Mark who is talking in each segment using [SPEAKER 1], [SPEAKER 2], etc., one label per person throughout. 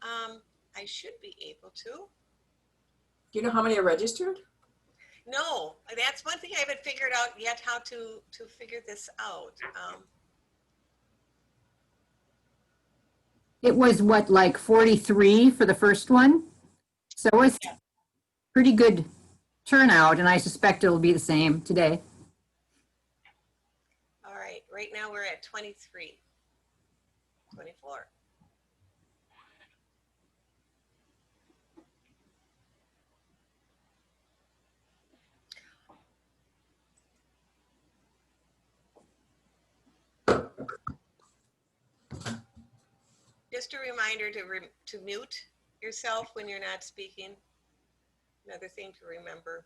[SPEAKER 1] I should be able to.
[SPEAKER 2] Do you know how many are registered?
[SPEAKER 1] No, that's one thing I haven't figured out yet, how to figure this out.
[SPEAKER 3] It was what, like 43 for the first one? So it's pretty good turnout, and I suspect it'll be the same today.
[SPEAKER 1] All right, right now we're at 23, 24. Just a reminder to mute yourself when you're not speaking. Another thing to remember.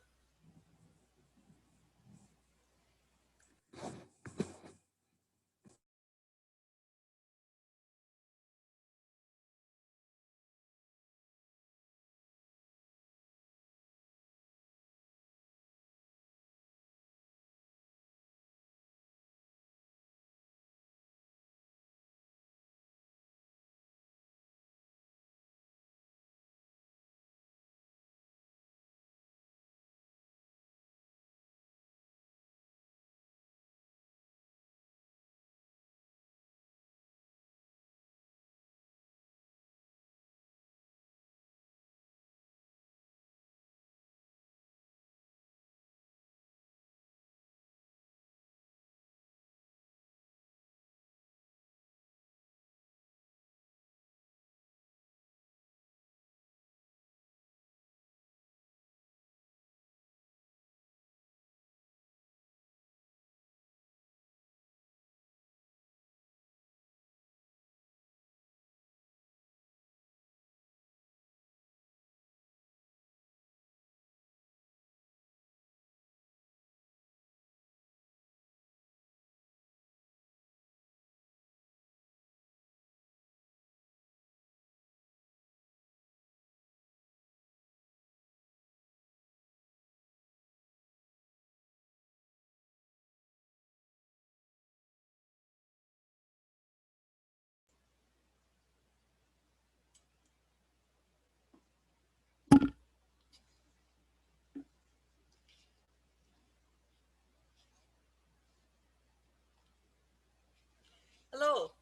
[SPEAKER 1] Hello,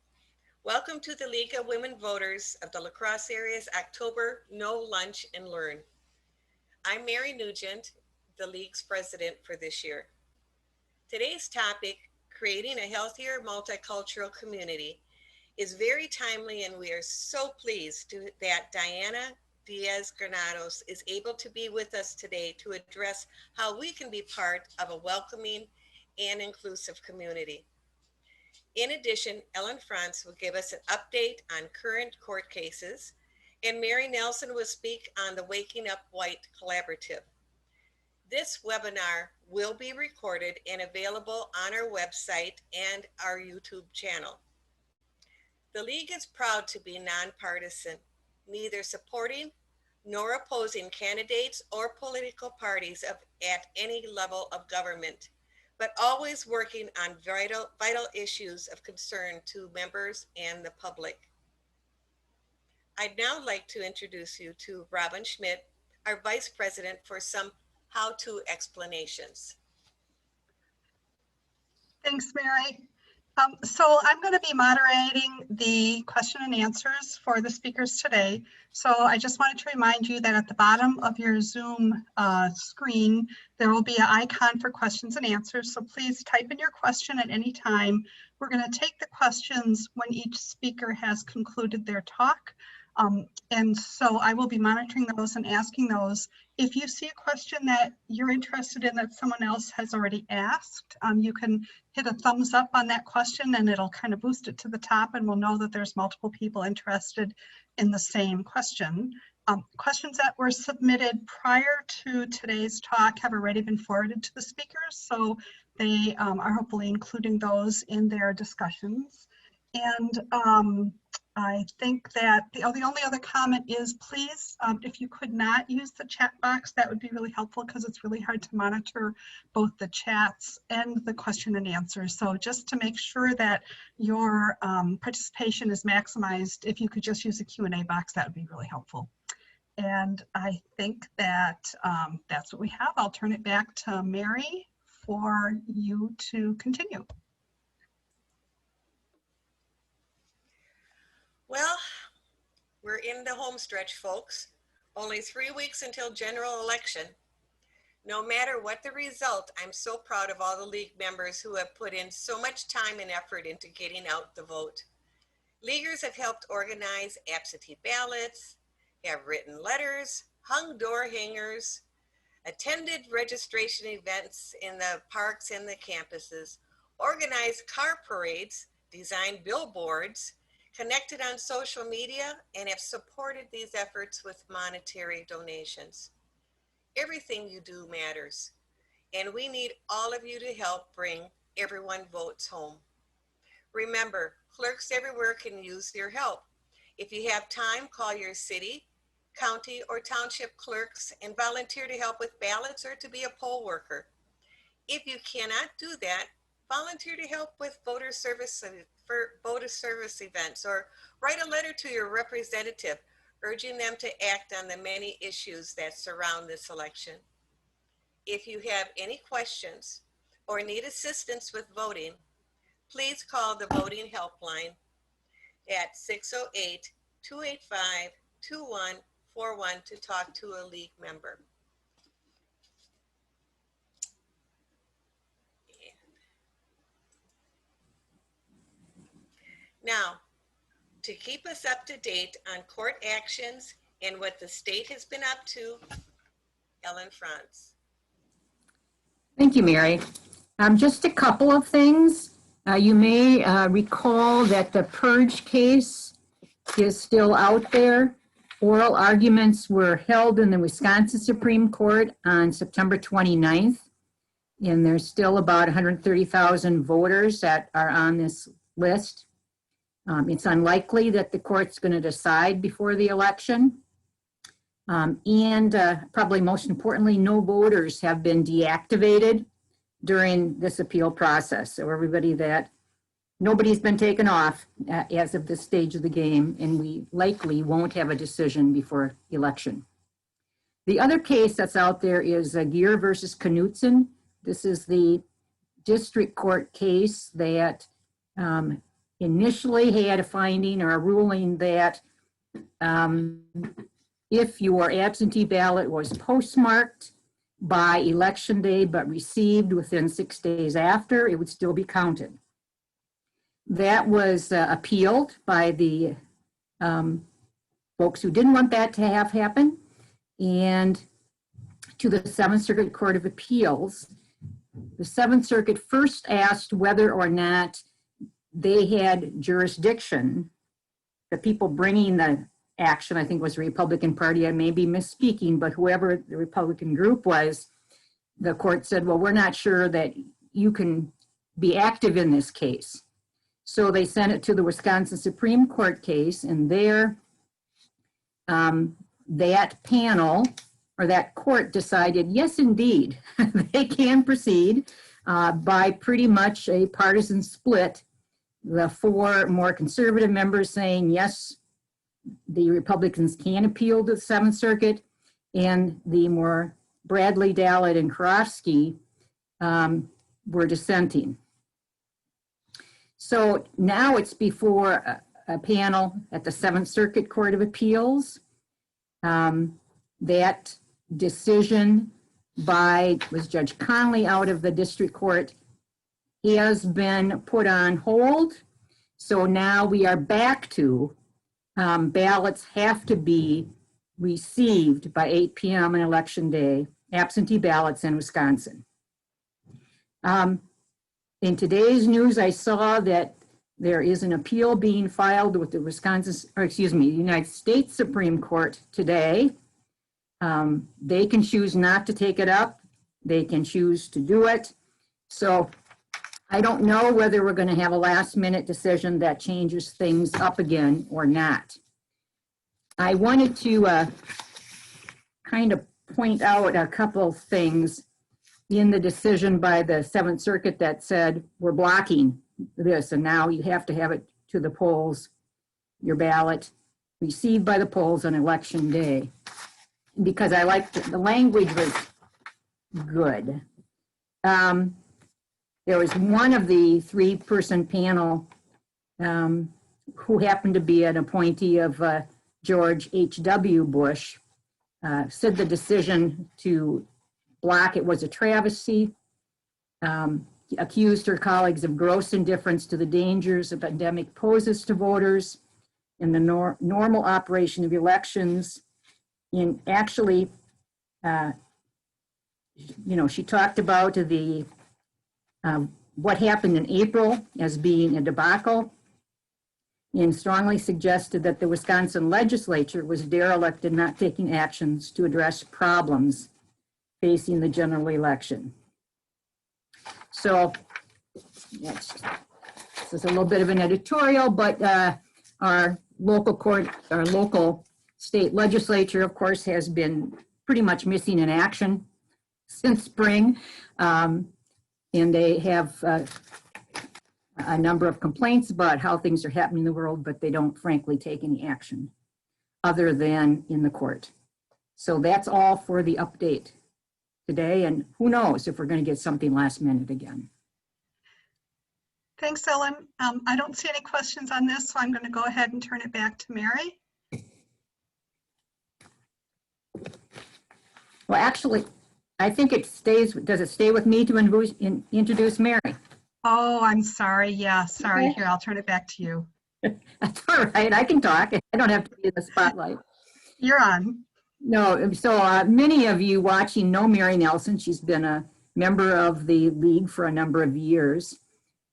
[SPEAKER 1] welcome to the League of Women Voters of the La Crosse Area's October No Lunch and Learn. I'm Mary Nugent, the League's president for this year. Today's topic, creating a healthier multicultural community, is very timely, and we are so pleased that Diana Diaz-Granados is able to be with us today to address how we can be part of a welcoming and inclusive community. In addition, Ellen Franz will give us an update on current court cases, and Mary Nelson will speak on the Waking Up White Collaborative. This webinar will be recorded and available on our website and our YouTube channel. The League is proud to be nonpartisan, neither supporting nor opposing candidates or political parties at any level of government, but always working on vital issues of concern to members and the public. I'd now like to introduce you to Robin Schmidt, our Vice President, for some how-to explanations.
[SPEAKER 4] Thanks, Mary. So I'm going to be moderating the question and answers for the speakers today. So I just wanted to remind you that at the bottom of your Zoom screen, there will be an icon for questions and answers. So please type in your question at any time. We're going to take the questions when each speaker has concluded their talk. And so I will be monitoring those and asking those. If you see a question that you're interested in that someone else has already asked, you can hit a thumbs up on that question and it'll kind of boost it to the top, and we'll know that there's multiple people interested in the same question. Questions that were submitted prior to today's talk have already been forwarded to the speakers, so they are hopefully including those in their discussions. And I think that the only other comment is please, if you could not use the chat box, that would be really helpful because it's really hard to monitor both the chats and the question and answers. So just to make sure that your participation is maximized, if you could just use the Q&A box, that would be really helpful. And I think that that's what we have. I'll turn it back to Mary for you to continue.
[SPEAKER 1] Well, we're in the home stretch, folks. Only 3 weeks until general election. No matter what the result, I'm so proud of all the league members who have put in so much time and effort into getting out the vote. Leaguers have helped organize absentee ballots, have written letters, hung door hangers, attended registration events in the parks and the campuses, organized car parades, designed billboards, connected on social media, and have supported these efforts with monetary donations. Everything you do matters, and we need all of you to help bring everyone votes home. Remember, clerks everywhere can use your help. If you have time, call your city, county, or township clerks and volunteer to help with ballots or to be a poll worker. If you cannot do that, volunteer to help with voter service events, or write a letter to your representative urging them to act on the many issues that surround this election. If you have any questions or need assistance with voting, please call the voting helpline at 608-285-2141 to talk to a league member. Now, to keep us up to date on court actions and what the state has been up to, Ellen Franz.
[SPEAKER 3] Thank you, Mary. Just a couple of things. You may recall that the purge case is still out there. Oral arguments were held in the Wisconsin Supreme Court on September 29th, and there's still about 130,000 voters that are on this list. It's unlikely that the court's going to decide before the election. And probably most importantly, no voters have been deactivated during this appeal process. So nobody's been taken off as of this stage of the game, and we likely won't have a decision before election. The other case that's out there is Gear versus Knutson. This is the district court case that initially had a finding or a ruling that if your absentee ballot was postmarked by election day but received within 6 days after, it would still be counted. That was appealed by the folks who didn't want that to have happen, and to the Seventh Circuit Court of Appeals. The Seventh Circuit first asked whether or not they had jurisdiction. The people bringing the action, I think, was the Republican Party. I may be misspeaking, but whoever the Republican group was, the court said, well, we're not sure that you can be active in this case. So they sent it to the Wisconsin Supreme Court case, and there that panel or that court decided, yes, indeed, they can proceed by pretty much a partisan split. The 4 more conservative members saying, yes, the Republicans can appeal to the Seventh Circuit, and the more Bradley, Dallett, and Karofsky were dissenting. So now it's before a panel at the Seventh Circuit Court of Appeals. That decision was Judge Conley out of the district court has been put on hold. So now we are back to ballots have to be received by 8 p.m. on election day, absentee ballots in Wisconsin. In today's news, I saw that there is an appeal being filed with the United States Supreme Court today. They can choose not to take it up. They can choose to do it. So I don't know whether we're going to have a last minute decision that changes things up again or not. I wanted to kind of point out a couple of things in the decision by the Seventh Circuit that said we're blocking this, and now you have to have it to the polls, your ballot, received by the polls on election day. Because I liked the language was good. There was one of the three-person panel who happened to be an appointee of George H.W. Bush, said the decision to block it was a travesty, accused her colleagues of gross indifference to the dangers the pandemic poses to voters in the normal operation of elections. And actually, she talked about the what happened in April as being a debacle, and strongly suggested that the Wisconsin legislature was derelict in not taking actions to address problems facing the general election. So this is a little bit of an editorial, but our local state legislature, of course, has been pretty much missing in action since spring. And they have a number of complaints about how things are happening in the world, but they don't frankly take any action other than in the court. So that's all for the update today. And who knows if we're going to get something last minute again.
[SPEAKER 4] Thanks, Ellen. I don't see any questions on this, so I'm going to go ahead and turn it back to Mary.
[SPEAKER 3] Well, actually, I think it stays, does it stay with me to introduce Mary?
[SPEAKER 4] Oh, I'm sorry. Yeah, sorry.
[SPEAKER 3] Okay.
[SPEAKER 4] Here, I'll turn it back to you.
[SPEAKER 3] That's all right, I can talk. I don't have to be in the spotlight.
[SPEAKER 4] You're on.
[SPEAKER 3] No, so many of you watching know Mary Nelson. She's been a member of the League for a number of years.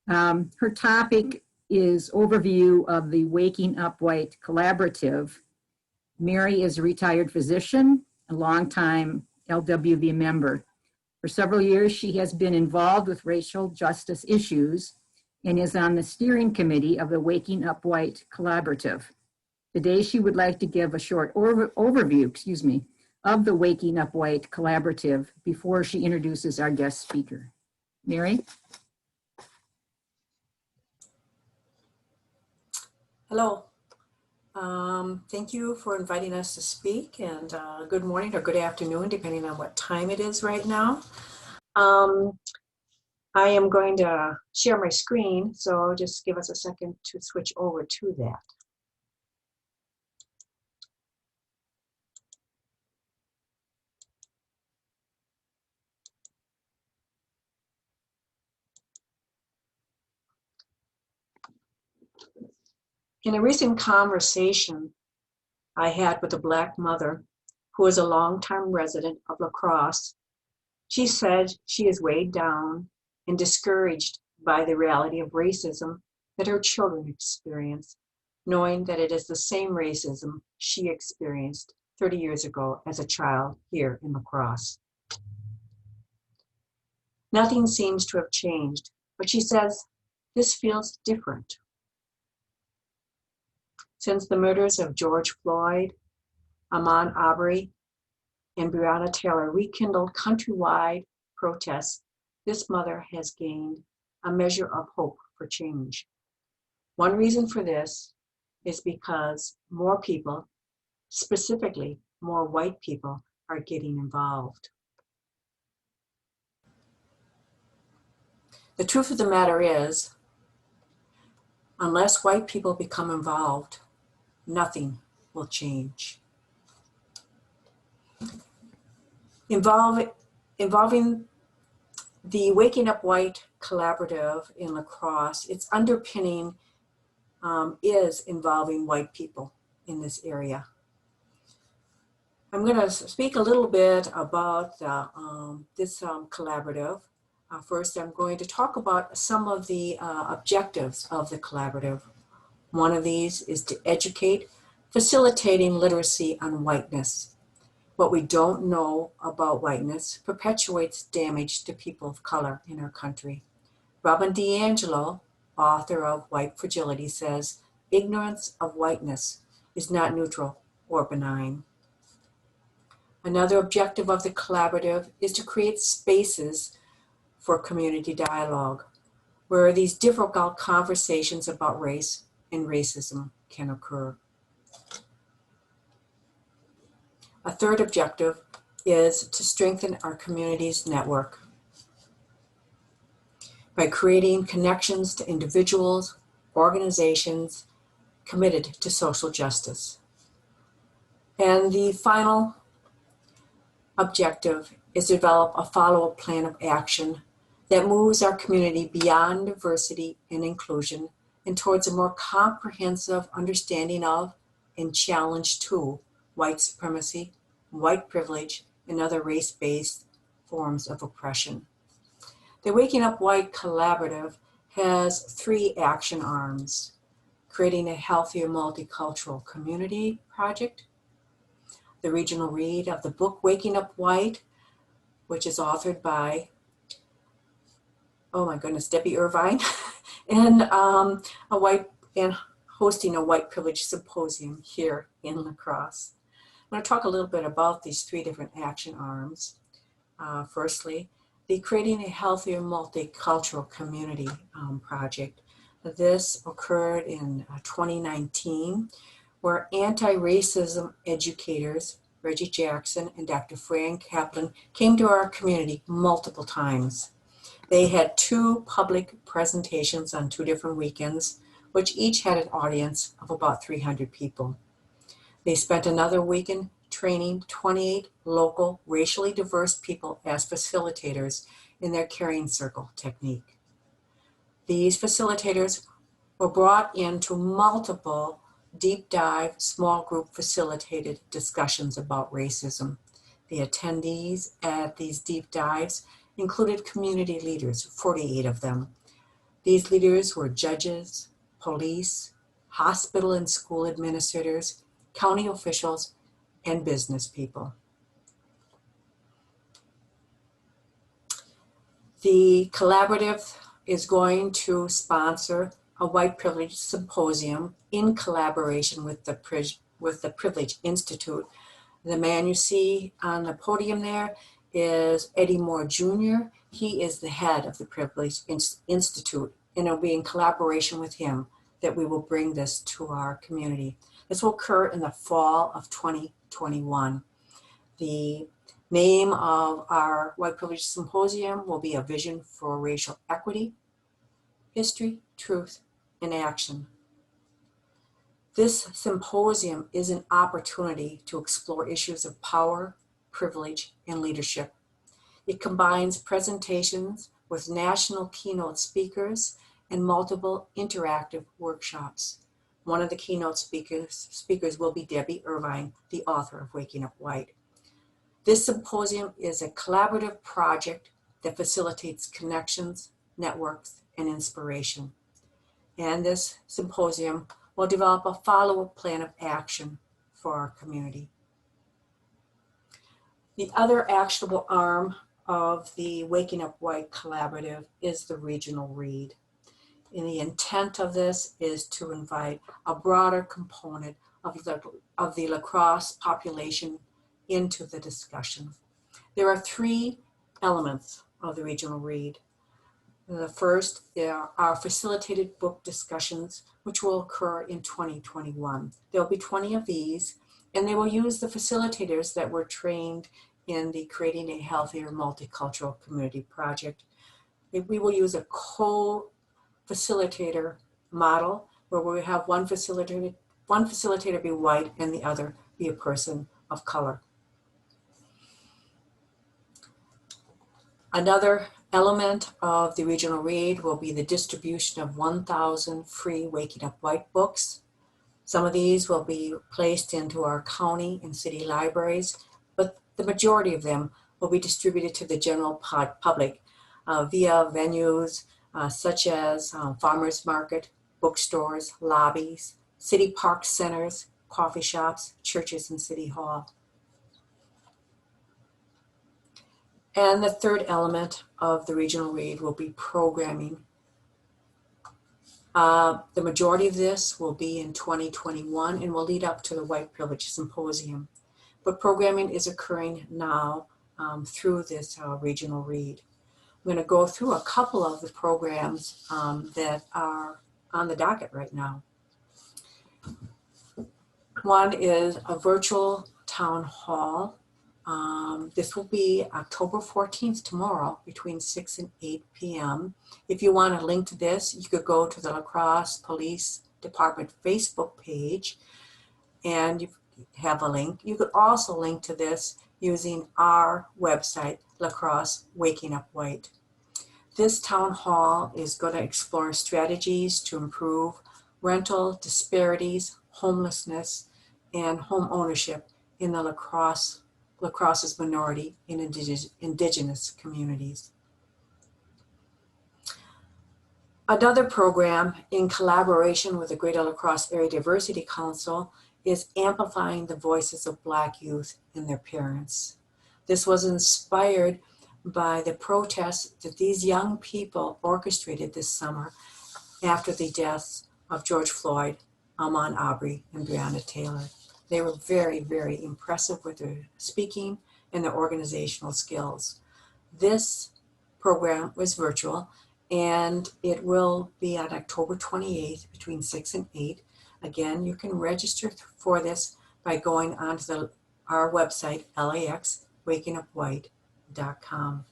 [SPEAKER 3] Her topic is overview of the Waking Up White Collaborative. Mary is a retired physician, a longtime LWV member. For several years, she has been involved with racial justice issues and is on the steering committee of the Waking Up White Collaborative. Today, she would like to give a short overview, of the Waking Up White Collaborative before she introduces our guest speaker. Mary?
[SPEAKER 2] Hello. Thank you for inviting us to speak, and good morning or good afternoon, depending on what time it is right now. I am going to share my screen, so just give us a second to switch over to that. In a recent conversation I had with a Black mother who is a longtime resident of La Crosse, she said she is weighed down and discouraged by the reality of racism that her children experience, knowing that it is the same racism she experienced 30 years ago as a child here in La Crosse. Nothing seems to have changed, but she says this feels different. Since the murders of George Floyd, Ahmaud Arbery, and Breonna Taylor rekindled countrywide protests, this mother has gained a measure of hope for change. One reason for this is because more people, specifically more white people, are getting involved. The truth of the matter is, unless white people become involved, nothing will change. Involving the Waking Up White Collaborative in La Crosse, its underpinning is involving white people in this area. I'm going to speak a little bit about this collaborative. First, I'm going to talk about some of the objectives of the collaborative. One of these is to educate, facilitating literacy on whiteness. What we don't know about whiteness perpetuates damage to people of color in our country. Robin DiAngelo, author of White Fragility, says, ignorance of whiteness is not neutral or benign. Another objective of the collaborative is to create spaces for community dialogue, where these difficult conversations about race and racism can occur. A third objective is to strengthen our community's network by creating connections to individuals, organizations committed to social justice. And the final objective is to develop a follow-up plan of action that moves our community beyond diversity and inclusion and towards a more comprehensive understanding of and challenge to white supremacy, white privilege, and other race-based forms of oppression. The Waking Up White Collaborative has 3 action arms: creating a healthier multicultural community project, the regional read of the book Waking Up White, which is authored by, oh my goodness, Debbie Irvine, and hosting a white privilege symposium here in La Crosse. I'm going to talk a little bit about these 3 different action arms. Firstly, the Creating a Healthier Multicultural Community project. This occurred in 2019, where anti-racism educators, Reggie Jackson and Dr. Fran Kaplan, came to our community multiple times. They had 2 public presentations on 2 different weekends, which each had an audience of about 300 people. They spent another weekend training 28 local racially diverse people as facilitators in their caring circle technique. These facilitators were brought into multiple deep dive, small group facilitated discussions about racism. The attendees at these deep dives included community leaders, 48 of them. These leaders were judges, police, hospital and school administrators, county officials, and business people. The collaborative is going to sponsor a white privilege symposium in collaboration with the Privilege Institute. The man you see on the podium there is Eddie Moore Jr. He is the head of the Privilege Institute, and it'll be in collaboration with him that we will bring this to our community. This will occur in the fall of 2021. The name of our White Privilege Symposium will be A Vision for Racial Equity, History, Truth, and Action. This symposium is an opportunity to explore issues of power, privilege, and leadership. It combines presentations with national keynote speakers and multiple interactive workshops. One of the keynote speakers will be Debbie Irvine, the author of Waking Up White. This symposium is a collaborative project that facilitates connections, networks, and inspiration. And this symposium will develop a follow-up plan of action for our community. The other actionable arm of the Waking Up White Collaborative is the regional read. And the intent of this is to invite a broader component of the La Crosse population into the discussion. There are 3 elements of the regional read. The first are facilitated book discussions, which will occur in 2021. There'll be 20 of these, and they will use the facilitators that were trained in the Creating a Healthier Multicultural Community project. We will use a co-facilitator model where we have one facilitator be white and the other be a person of color. Another element of the regional read will be the distribution of 1,000 free Waking Up White books. Some of these will be placed into our county and city libraries, but the majority of them will be distributed to the general public via venues such as farmers market, bookstores, lobbies, city park centers, coffee shops, churches, and city hall. And the third element of the regional read will be programming The majority of this will be in 2021 and will lead up to the White Privilege Symposium. But programming is occurring now through this regional read. I'm going to go through a couple of the programs that are on the docket right now. One is a virtual town hall. This will be October 14th, tomorrow, between 6 and 8 p.m. If you want a link to this, you could go to the La Crosse Police Department Facebook page and you have a link. You could also link to this using our website, La Crosse Waking Up White. This town hall is going to explore strategies to improve rental disparities, homelessness, and home ownership in the La Crosse's minority and indigenous communities. Another program in collaboration with the Greater La Crosse Area Diversity Council is Amplifying the Voices of Black Youth and Their Parents. This was inspired by the protests that these young people orchestrated this summer after the deaths of George Floyd, Ahmaud Arbery, and Breonna Taylor. They were very, very impressive with their speaking and their organizational skills. This program was virtual, and it will be on October 28th between 6 and 8. Again, you can register for this by going onto our website, laxwakingupwhite.com.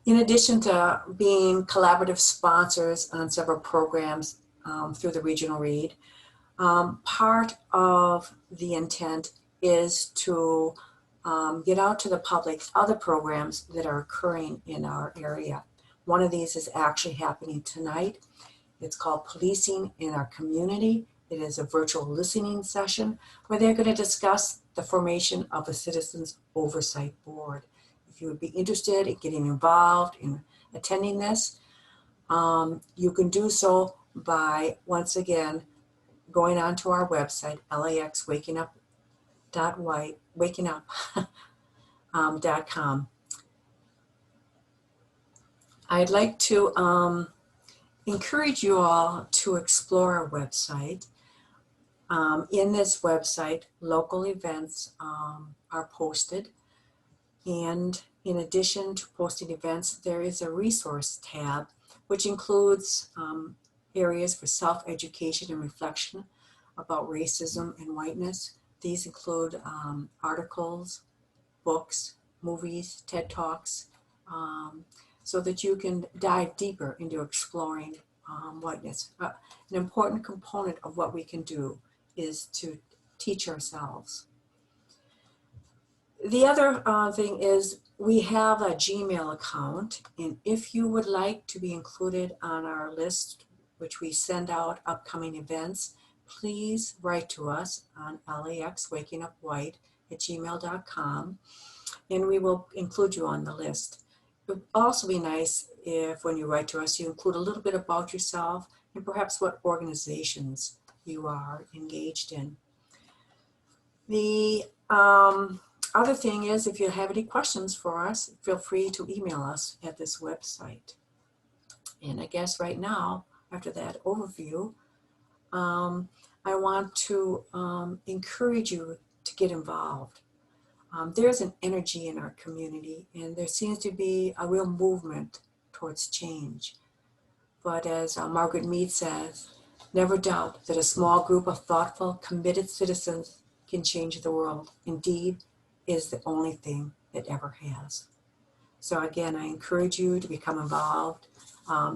[SPEAKER 2] In addition to being collaborative sponsors on several programs through the regional read, part of the intent is to get out to the public other programs that are occurring in our area. One of these is actually happening tonight. It's called Policing in Our Community. It is a virtual listening session where they're going to discuss the formation of a Citizens Oversight Board. If you would be interested in getting involved in attending this, you can do so by, once again, going onto our website, laxwakingupwhite.com. I'd like to encourage you all to explore our website. In this website, local events are posted. And in addition to posting events, there is a resource tab, which includes areas for self-education and reflection about racism and whiteness. These include articles, books, movies, TED Talks, so that you can dive deeper into exploring whiteness. An important component of what we can do is to teach ourselves. The other thing is we have a Gmail account, and if you would like to be included on our list, which we send out upcoming events, please write to us on laxwakingupwhite@gmail.com, and we will include you on the list. It would also be nice if when you write to us, you include a little bit about yourself and perhaps what organizations you are engaged in. The other thing is, if you have any questions for us, feel free to email us at this website. And I guess right now, after that overview, I want to encourage you to get involved. There's an energy in our community, and there seems to be a real movement towards change. But as Margaret Mead says, never doubt that a small group of thoughtful, committed citizens can change the world. Indeed, is the only thing it ever has. So again, I encourage you to become involved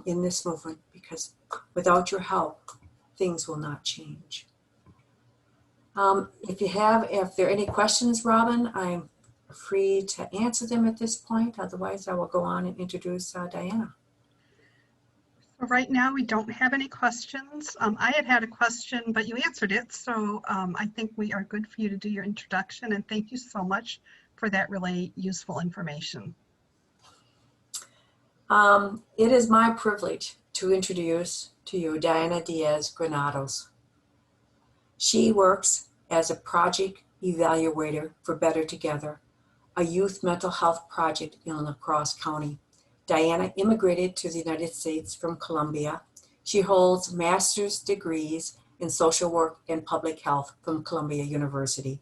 [SPEAKER 2] in this movement, because without your help, things will not change. If there are any questions, Robin, I'm free to answer them at this point. Otherwise, I will go on and introduce Diana.
[SPEAKER 4] So right now, we don't have any questions. I had a question, but you answered it. So I think we are good for you to do your introduction. And thank you so much for that really useful information.
[SPEAKER 2] It is my privilege to introduce to you Diana Diaz Granados. She works as a project evaluator for Better Together, a youth mental health project in La Crosse County. Diana immigrated to the United States from Colombia. She holds master's degrees in social work and public health from Columbia University.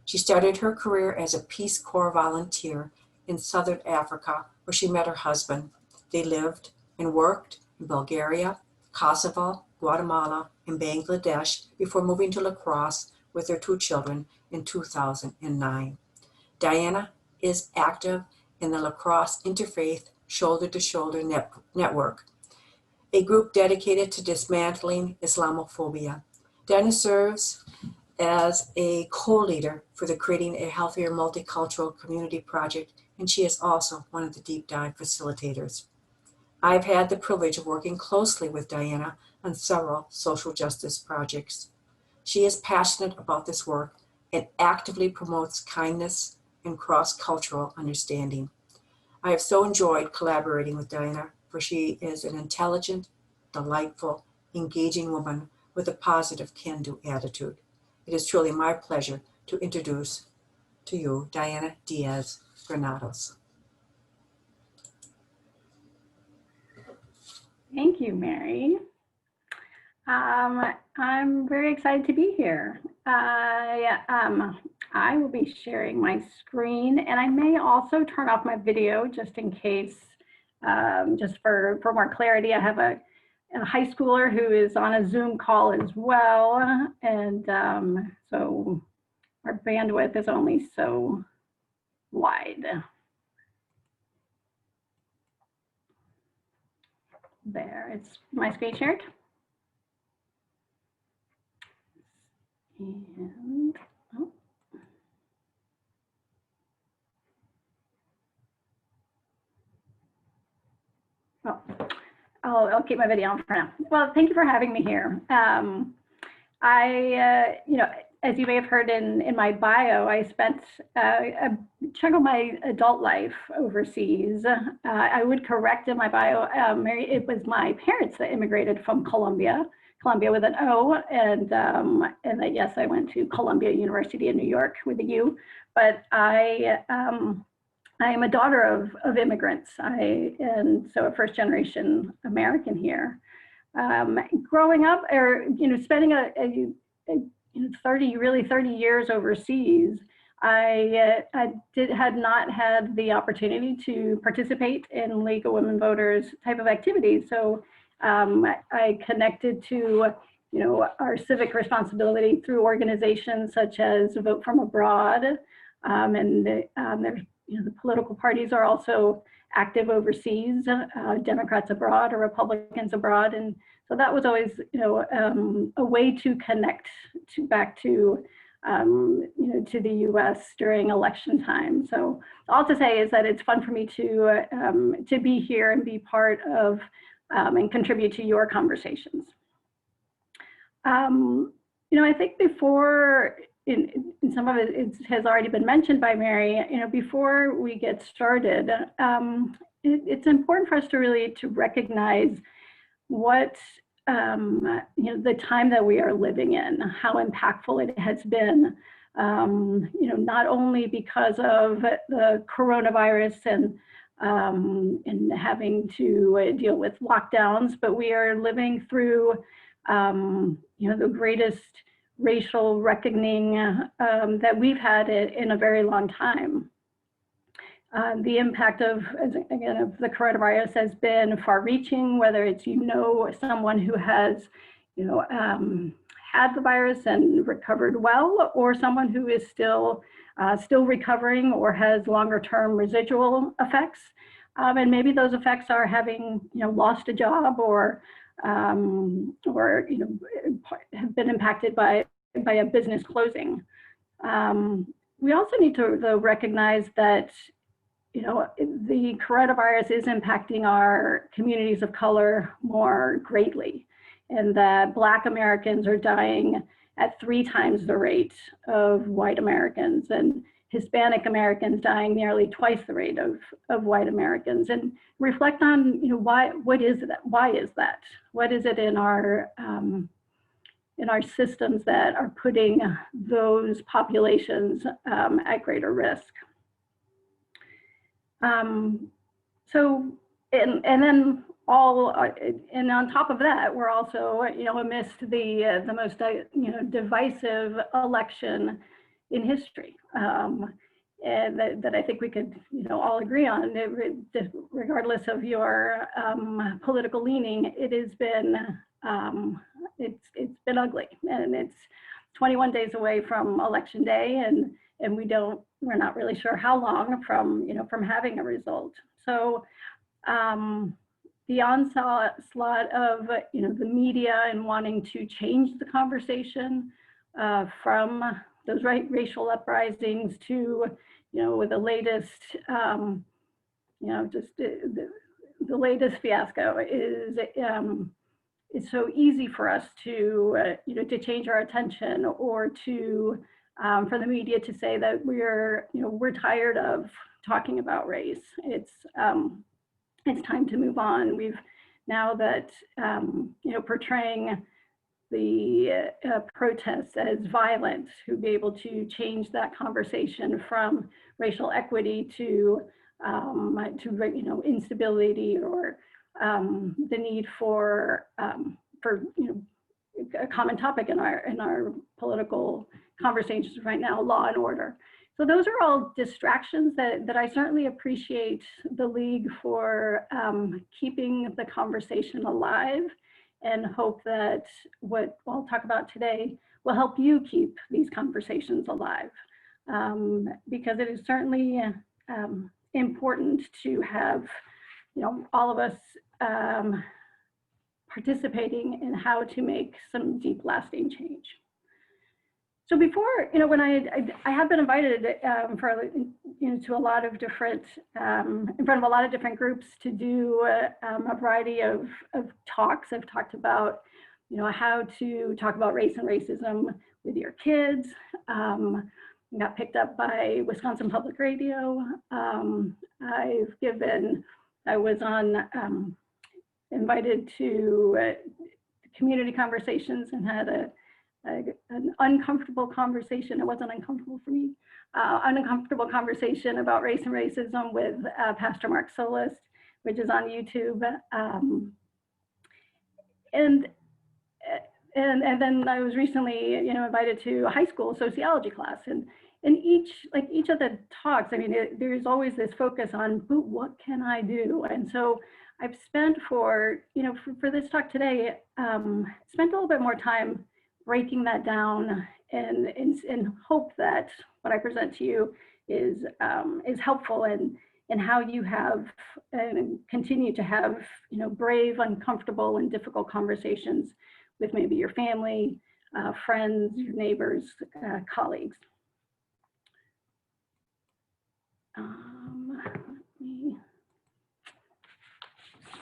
[SPEAKER 2] She started her career as a Peace Corps volunteer in Southern Africa, where she met her husband. They lived and worked in Bulgaria, Kosovo, Guatemala, and Bangladesh before moving to La Crosse with their 2 children in 2009. Diana is active in the La Crosse Interfaith Shoulder to Shoulder Network, a group dedicated to dismantling Islamophobia. Diana serves as a co-leader for the Creating a Healthier Multicultural Community project, and she is also one of the deep dive facilitators. I've had the privilege of working closely with Diana on several social justice projects. She is passionate about this work and actively promotes kindness and cross-cultural understanding. I have so enjoyed collaborating with Diana, for she is an intelligent, delightful, engaging woman with a positive can-do attitude. It is truly my pleasure to introduce to you Diana Diaz Granados.
[SPEAKER 5] Thank you, Mary. I'm very excited to be here. I will be sharing my screen, and I may also turn off my video just in case, just for more clarity. I have a high schooler who is on a Zoom call as well, and so our bandwidth is only so wide. There, it's my screen shared. And I'll keep my video on for now. Well, thank you for having me here. You know, as you may have heard in my bio, I spent a chunk of my adult life overseas. I would correct in my bio, Mary, it was my parents that immigrated from Colombia with an O, and that yes, I went to Columbia University in New York with a U, but I am a daughter of immigrants, and so a first generation American here. Growing up, or spending a 30 years overseas, I had not had the opportunity to participate in League of Women Voters type of activities. So I connected to our civic responsibility through organizations such as Vote From Abroad, and there's the political parties are also active overseas, Democrats abroad or Republicans abroad, and so that was always a way to connect back to to the U.S. during election time. So all to say is that it's fun for me to be here and be part of and contribute to your conversations. I think before, in some of it has already been mentioned by Mary, before we get started, it's important for us to recognize what the time that we are living in, how impactful it has been, not only because of the coronavirus and having to deal with lockdowns, but we are living through the greatest racial reckoning that we've had in a very long time. The impact of the coronavirus has been far-reaching, whether it's someone who has had the virus and recovered well, or someone who is still recovering or has longer-term residual effects, and maybe those effects are having lost a job or have been impacted by a business closing. We also need to recognize that the coronavirus is impacting our communities of color more greatly, and that Black Americans are dying at 3 times the rate of white Americans, and Hispanic Americans dying nearly twice the rate of white Americans. And reflect on what is that? Why is that? What is it in our systems that are putting those populations at greater risk? So and then and on top of that, we're also, amidst the most, divisive election in history. And that I think we could, all agree on, regardless of your political leaning. It has been, it's been ugly, and it's 21 days away from Election Day, and we're not really sure how long from having a result. So the onslaught of the media and wanting to change the conversation from those racial uprisings to the latest just the latest fiasco is it's so easy for us to to change our attention, or to for the media to say that we're tired of talking about race. It's time to move on. We've now that portraying the protests as violent, to be able to change that conversation from racial equity to instability, or the need for a common topic in our political conversations right now, law and order. So those are all distractions that I certainly appreciate the League for keeping the conversation alive, and hope that what I'll talk about today will help you keep these conversations alive. Because it is certainly important to have all of us participating in how to make some deep, lasting change. So before, when I have been invited to a lot of different, in front of a lot of different groups to do a variety of talks. I've talked about, how to talk about race and racism with your kids. Got picked up by Wisconsin Public Radio. I was invited to community conversations and had an uncomfortable conversation. It wasn't uncomfortable for me. An uncomfortable conversation about race and racism with Pastor Mark Solis, which is on YouTube. And then I was recently, invited to a high school sociology class, and each of the talks, there's always this focus on, but what can I do? And so I've spent for this talk today, spent a little bit more time breaking that down, and hope that what I present to you is helpful in how you have and continue to have brave, uncomfortable, and difficult conversations with maybe your family, friends, your neighbors, colleagues.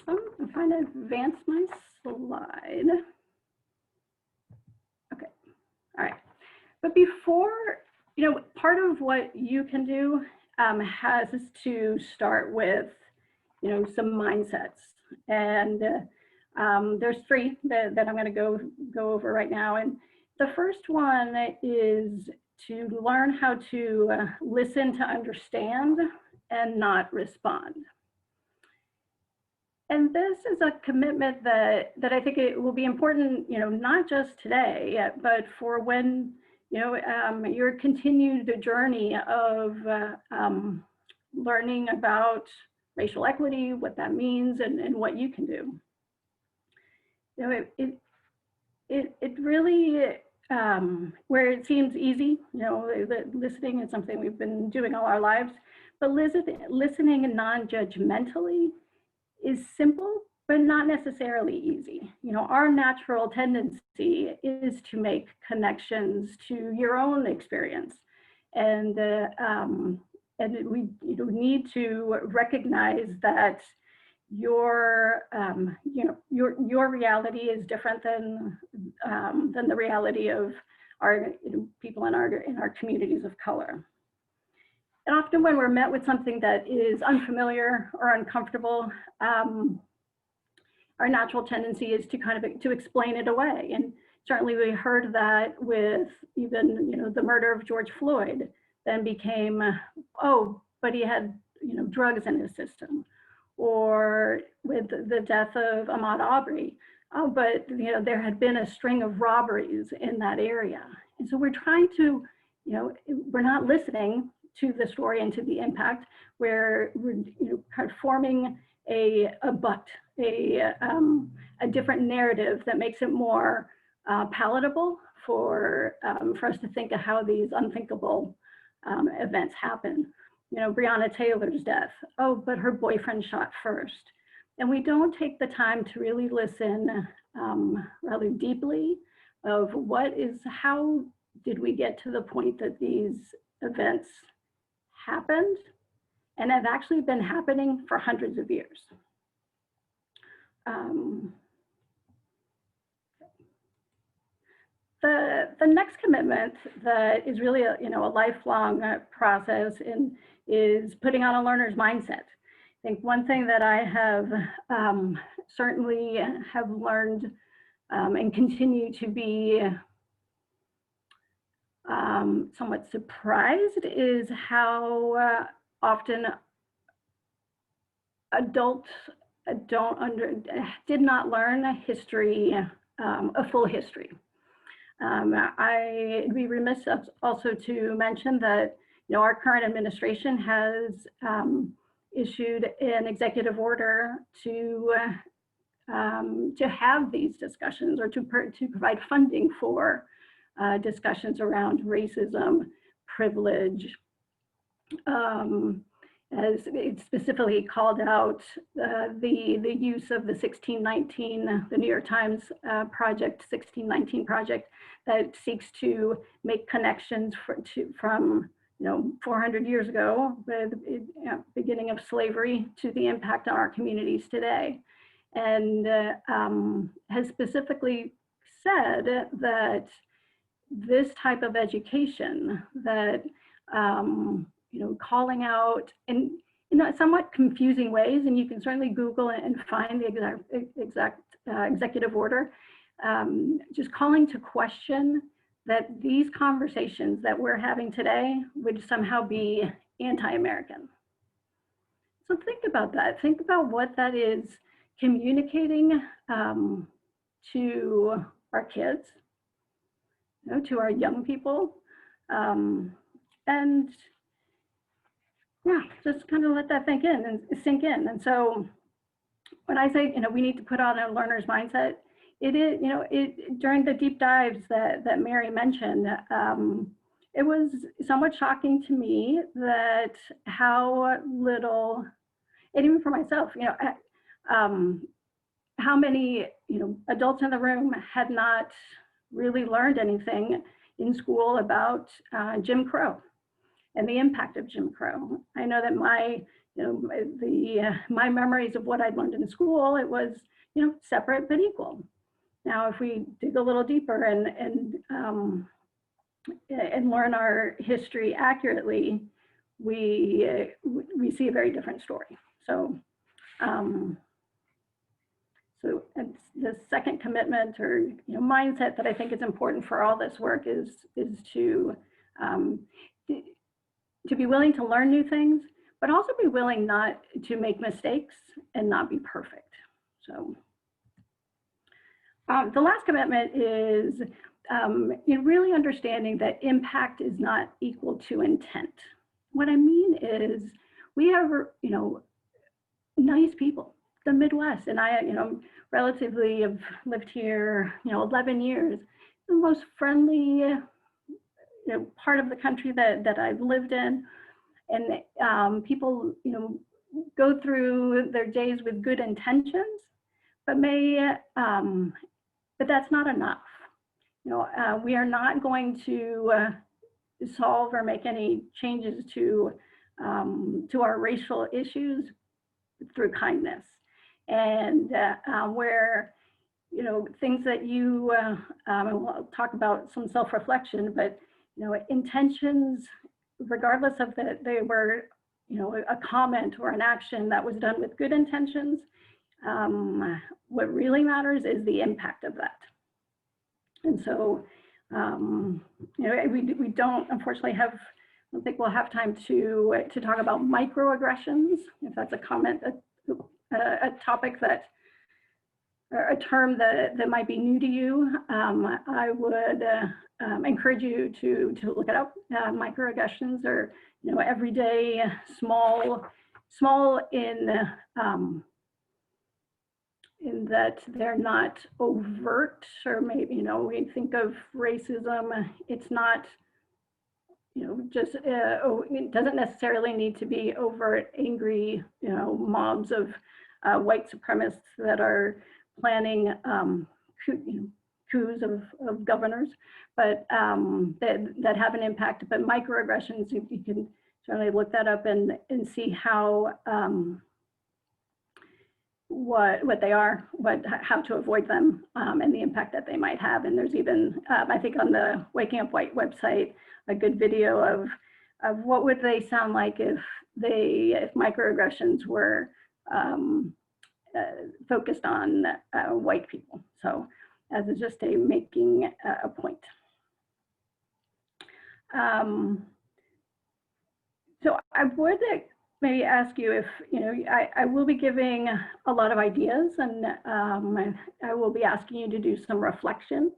[SPEAKER 5] I'm trying to advance my slide. Okay, all right. But before, part of what you can do has to start with, some mindsets. And there's three that I'm going to go over right now. And the first one is to learn how to listen to understand and not respond. And this is a commitment that I think it will be important, not just today, but for when, your continued journey of learning about racial equity, what that means, and what you can do. It really, where it seems easy, listening is something we've been doing all our lives, but listening non-judgmentally is simple, but not necessarily easy. Our natural tendency is to make connections to your own experience, and we need to recognize that your reality is different than the reality of our people in our communities of color. And often when we're met with something that is unfamiliar or uncomfortable, our natural tendency is to explain it away. And certainly we heard that with even the murder of George Floyd, then became, oh, but he had drugs in his system, or with the death of Ahmaud Arbery. But there had been a string of robberies in that area. And so we're trying to, we're not listening to the story and to the impact. We're kind of forming a different narrative that makes it more palatable for us to think of how these unthinkable events happen. Breonna Taylor's death. Oh, but her boyfriend shot first. And we don't take the time to really listen rather deeply of how did we get to the point that these events happened and have actually been happening for hundreds of years. The next commitment that is really a lifelong process is putting on a learner's mindset. I think one thing that I have certainly have learned and continue to be somewhat surprised is how often adults did not learn a full history. I'd be remiss also to mention that our current administration has issued an executive order to have these discussions, or to provide funding for discussions around racism, privilege. As it specifically called out the use of the 1619, the New York Times project, 1619 project, that seeks to make connections from 400 years ago, with beginning of slavery, to the impact on our communities today, and has specifically said that this type of education, that calling out in somewhat confusing ways, and you can certainly Google and find the exact executive order, just calling to question that these conversations that we're having today would somehow be anti-American. So think about that. Think about what that is communicating to our kids, to our young people, and yeah, just kind of let that sink in. And so when I say, we need to put on a learner's mindset, it is, during the deep dives that Mary mentioned, it was somewhat shocking to me that how little, and even for myself, how many, adults in the room had not really learned anything in school about Jim Crow and the impact of Jim Crow. I know that my memories of what I'd learned in school, it was, separate but equal. Now, if we dig a little deeper and learn our history accurately, we see a very different story. So, so the second commitment, or mindset, that I think is important for all this work is to be willing to learn new things, but also be willing not to make mistakes and not be perfect. So the last commitment is really understanding that impact is not equal to intent. What I mean is, we have, nice people, the Midwest, and I, relatively have lived here, 11 years, the most friendly, part of the country that I've lived in. And people, go through their days with good intentions, but but that's not enough. We are not going to solve or make any changes to our racial issues through kindness. And where, things that you, and we'll talk about some self-reflection, but, intentions, regardless of that they were, a comment or an action that was done with good intentions, what really matters is the impact of that. And so, we don't, unfortunately, I don't think we'll have time to talk about microaggressions, if that's a comment that a topic that, or a term that might be new to you, I would encourage you to look it up. Microaggressions are, everyday, small in that they're not overt, or maybe, we think of racism, it's not, just, it doesn't necessarily need to be overt, angry, mobs of white supremacists that are planning coups of governors, but that have an impact. But microaggressions, you can certainly look that up and see how, what they are, how to avoid them, and the impact that they might have. And there's even, I think on the Waking Up White website, a good video of what would they sound like if microaggressions were focused on white people. So as just making a point. So I would maybe ask you if, I will be giving a lot of ideas, and I will be asking you to do some reflection.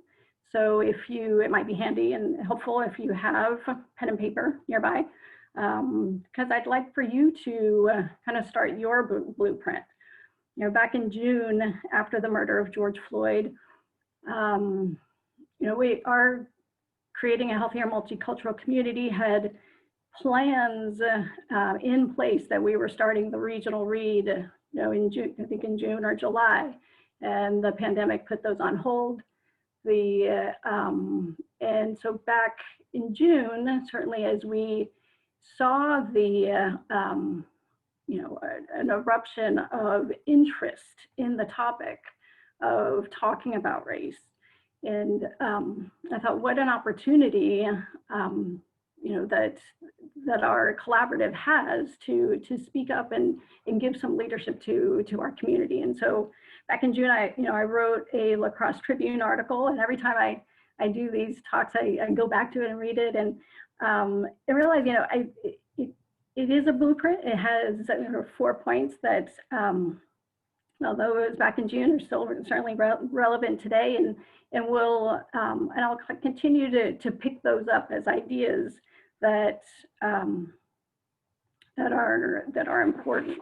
[SPEAKER 5] So it might be handy and helpful if you have pen and paper nearby, because I'd like for you to kind of start your blueprint. Back in June, after the murder of George Floyd, we are creating a healthier multicultural community, had plans in place that we were starting the regional read, in June, I think in June or July, and the pandemic put those on hold. And so back in June, certainly as we saw an eruption of interest in the topic of talking about race. And I thought, what an opportunity, that our collaborative has to speak up and give some leadership to our community. And so back in June, I wrote a La Crosse Tribune article, and every time I do these talks, I go back to it and read it, and I realized, it is a blueprint. It has 4 points that, although it was back in June, are still certainly relevant today, and will, and I'll continue to pick those up as ideas that are important.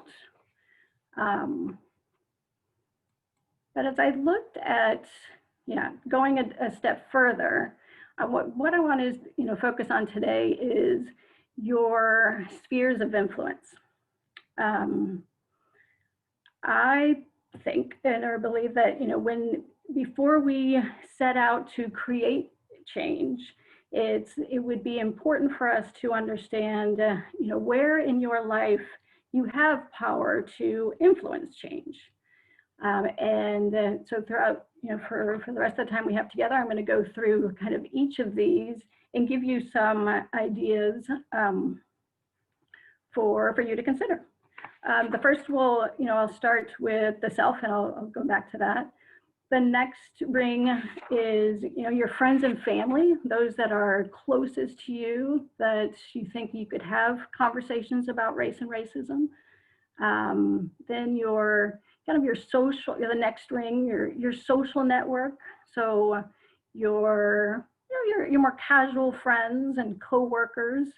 [SPEAKER 5] But as I looked at, going a step further, what I want to focus on today is your spheres of influence. I think or believe that before we set out to create change, it would be important for us to understand where in your life you have power to influence change. So throughout, for the rest of the time we have together, I'm going to go through kind of each of these and give you some ideas for you to consider. The first I'll start with the self, and I'll go back to that. The next ring is, your friends and family, those that are closest to you, that you think you could have conversations about race and racism. Then your social, the next ring, your social network. So your more casual friends and coworkers,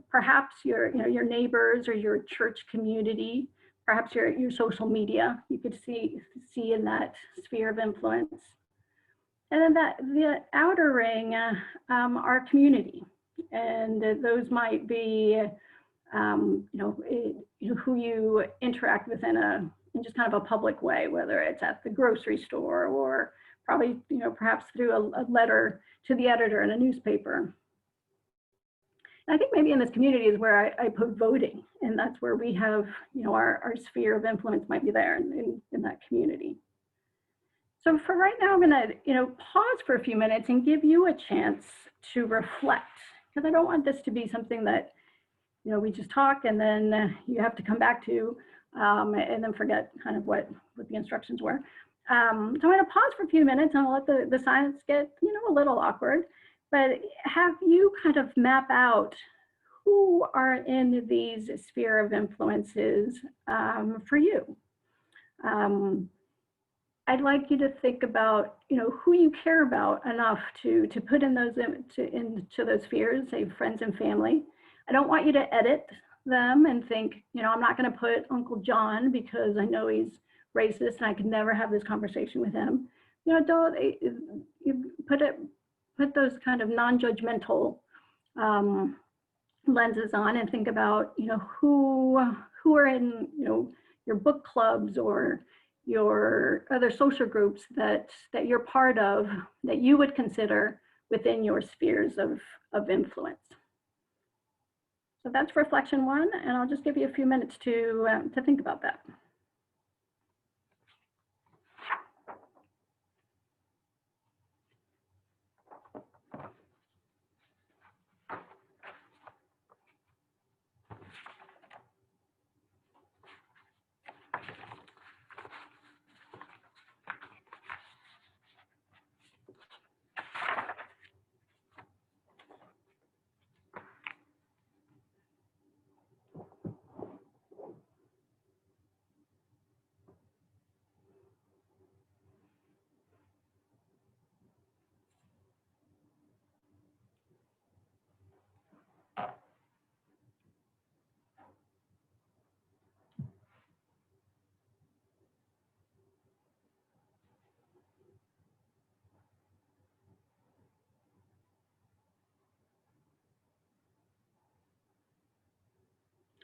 [SPEAKER 5] perhaps your neighbors or your church community, perhaps your social media, you could see in that sphere of influence. And then the outer ring, our community, and those might be, who you interact with in just kind of a public way, whether it's at the grocery store or probably, perhaps through a letter to the editor in a newspaper. And I think maybe in this community is where I put voting, and that's where we have, our sphere of influence might be there in that community. So for right now, I'm gonna, pause for a few minutes and give you a chance to reflect, because I don't want this to be something that, we just talk and then you have to come back to and then forget kind of what the instructions were. So I'm gonna pause for a few minutes and I'll let the silence get, a little awkward, but have you kind of map out who are in these sphere of influences for you. I'd like you to think about, who you care about enough to put in those into those spheres, say friends and family. I don't want you to edit them and think, I'm not going to put Uncle John because I know he's racist and I could never have this conversation with him. Don't you put those kind of non-judgmental lenses on and think about, who are in, your book clubs or your other social groups that you're part of, that you would consider within your spheres of influence. So that's reflection one, and I'll just give you a few minutes to think about that.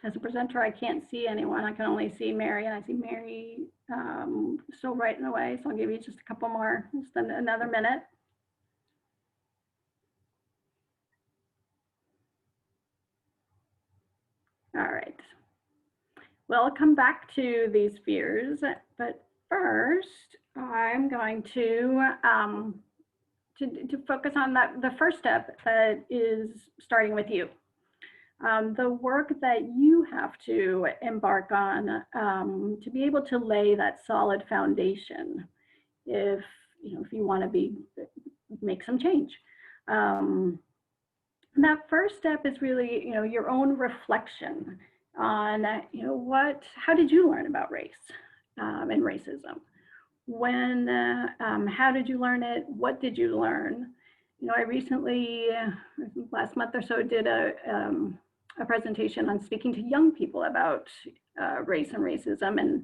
[SPEAKER 5] As a presenter, I can't see anyone. I can only see Mary, and I see Mary still writing away. So I'll give you just a couple more, just another minute. All right. Well, I'll come back to these spheres, but first I'm going to focus on the first step that is starting with you. The work that you have to embark on to be able to lay that solid foundation if you want to make some change. That first step is really your own reflection on how did you learn about race and racism? When, how did you learn it? What did you learn? I recently, last month or so, did a presentation on speaking to young people about race and racism, and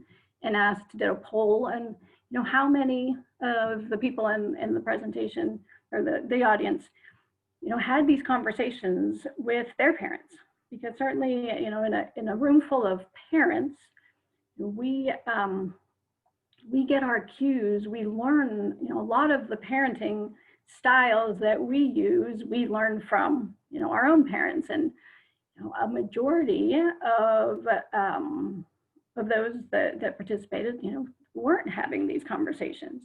[SPEAKER 5] did a poll, and how many of the people in the presentation or the audience had these conversations with their parents, because certainly in a room full of parents, we get our cues, we learn a lot of the parenting styles that we use, we learn from our own parents, and a majority of those that participated weren't having these conversations,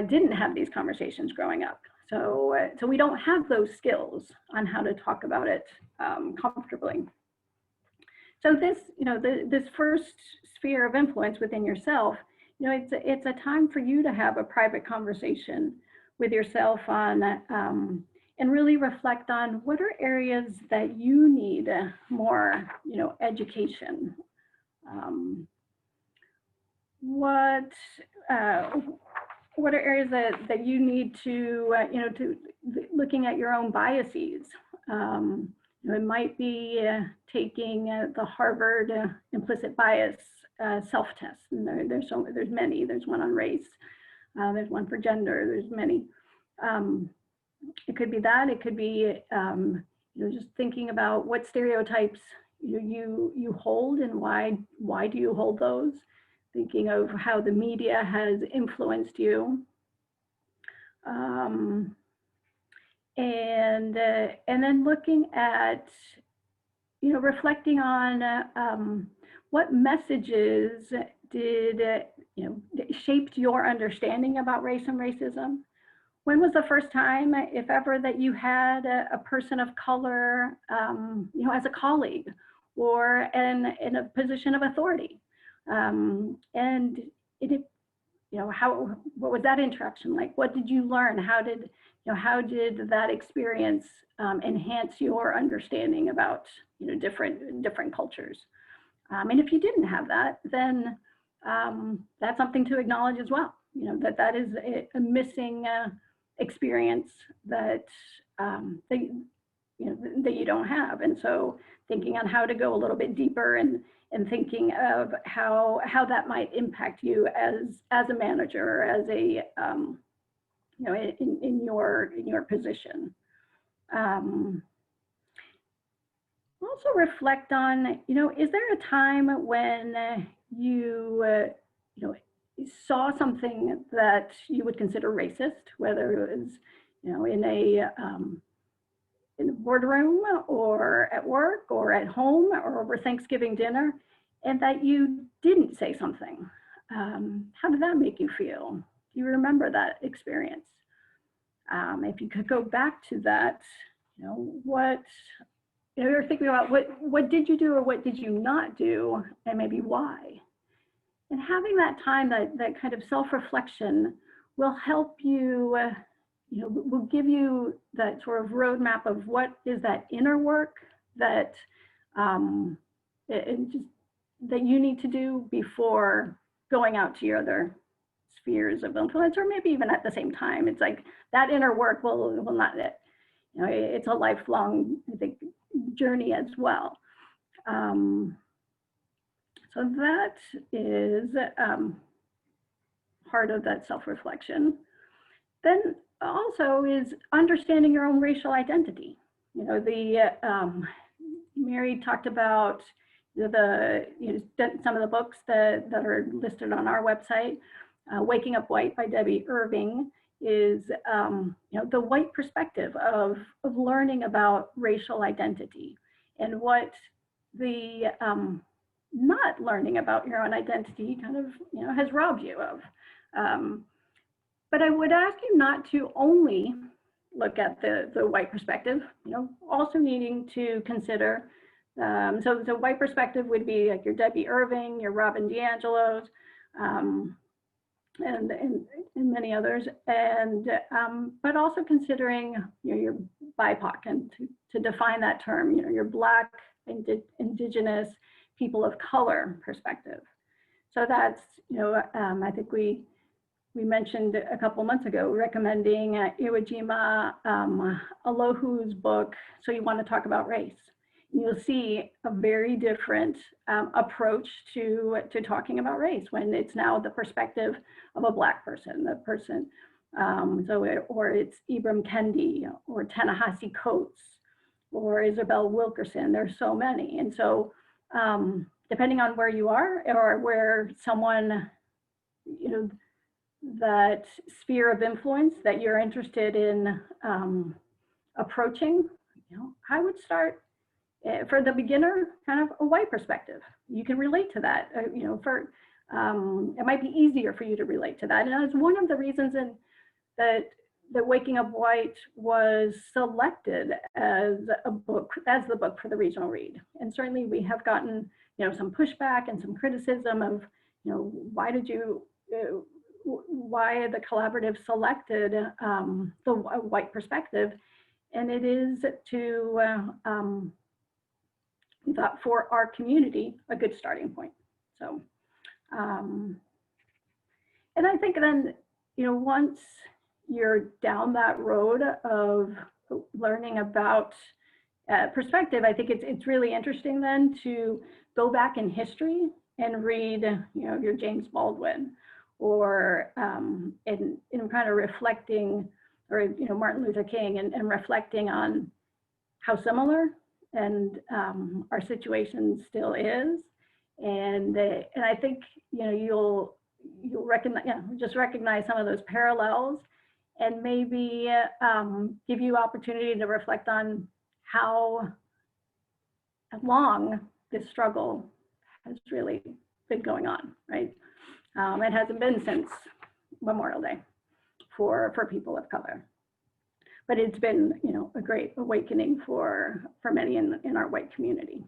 [SPEAKER 5] didn't have these conversations growing up. So we don't have those skills on how to talk about it comfortably. So this, this first sphere of influence within yourself, it's a time for you to have a private conversation with yourself on, and really reflect on what are areas that you need more, education. What are areas that you need to, looking at your own biases? It might be taking the Harvard implicit bias self-test. And there's many. There's one on race. There's one for gender. There's many. It could be that. It could be just thinking about what stereotypes you hold, and why do you hold those? Thinking of how the media has influenced you, and then looking at, reflecting on what messages shaped your understanding about race and racism. When was the first time, if ever, that you had a person of color, as a colleague or in a position of authority? And what was that interaction like? What did you learn? How did that experience enhance your understanding about different cultures? And if you didn't have that, then that's something to acknowledge as well. That is a missing experience that that you don't have. And so thinking on how to go a little bit deeper and thinking of how that might impact you as a manager, as a in your position. Also reflect on, is there a time when you saw something that you would consider racist, whether it was in a boardroom or at work or at home or over Thanksgiving dinner, and that you didn't say something? How did that make you feel? Do you remember that experience? If you could go back to that, what you're thinking about, what did you do or what did you not do, and maybe why? And having that time, that kind of self-reflection will help you, will give you that sort of roadmap of what is that inner work that that you need to do before going out to your other spheres of influence, or maybe even at the same time. It's like that inner work will not, it's a lifelong, I think, journey as well. So that is part of that self-reflection. Then also is understanding your own racial identity. Mary talked about some of the books that are listed on our website. Waking Up White by Debbie Irving is the white perspective of learning about racial identity and what the not learning about your own identity kind of has robbed you of. But I would ask you not to only look at the white perspective, also needing to consider. So the white perspective would be like your Debbie Irving, your Robin DiAngelo's, and many others, and but also considering your BIPOC, and to define that term, your Black, Indigenous, people of color perspective. So that's I think we mentioned a couple months ago recommending Iwajima Alohu's book, So You Want to Talk About Race. You'll see a very different approach to talking about race when it's now the perspective of a Black person, or it's Ibram Kendi or Ta-Nehisi Coates or Isabel Wilkerson. There's so many. And so depending on where you are or where someone, that sphere of influence that you're interested in approaching, I would start for the beginner, kind of a white perspective. You can relate to that, it might be easier for you to relate to that. And that's one of the reasons that Waking Up White was selected as the book for the regional read. And certainly we have gotten, some pushback and some criticism of, why the collaborative selected the white perspective. And it is to, thought for our community, a good starting point. So, and I think then, once you're down that road of learning about perspective, I think it's really interesting then to go back in history and read, your James Baldwin, or in kind of reflecting, or Martin Luther King, and reflecting on how similar and our situation still is, and I think you'll recognize some of those parallels, and maybe give you opportunity to reflect on how long this struggle has really been going on, right? It hasn't been since Memorial Day for people of color. But it's been, a great awakening for many in our white community.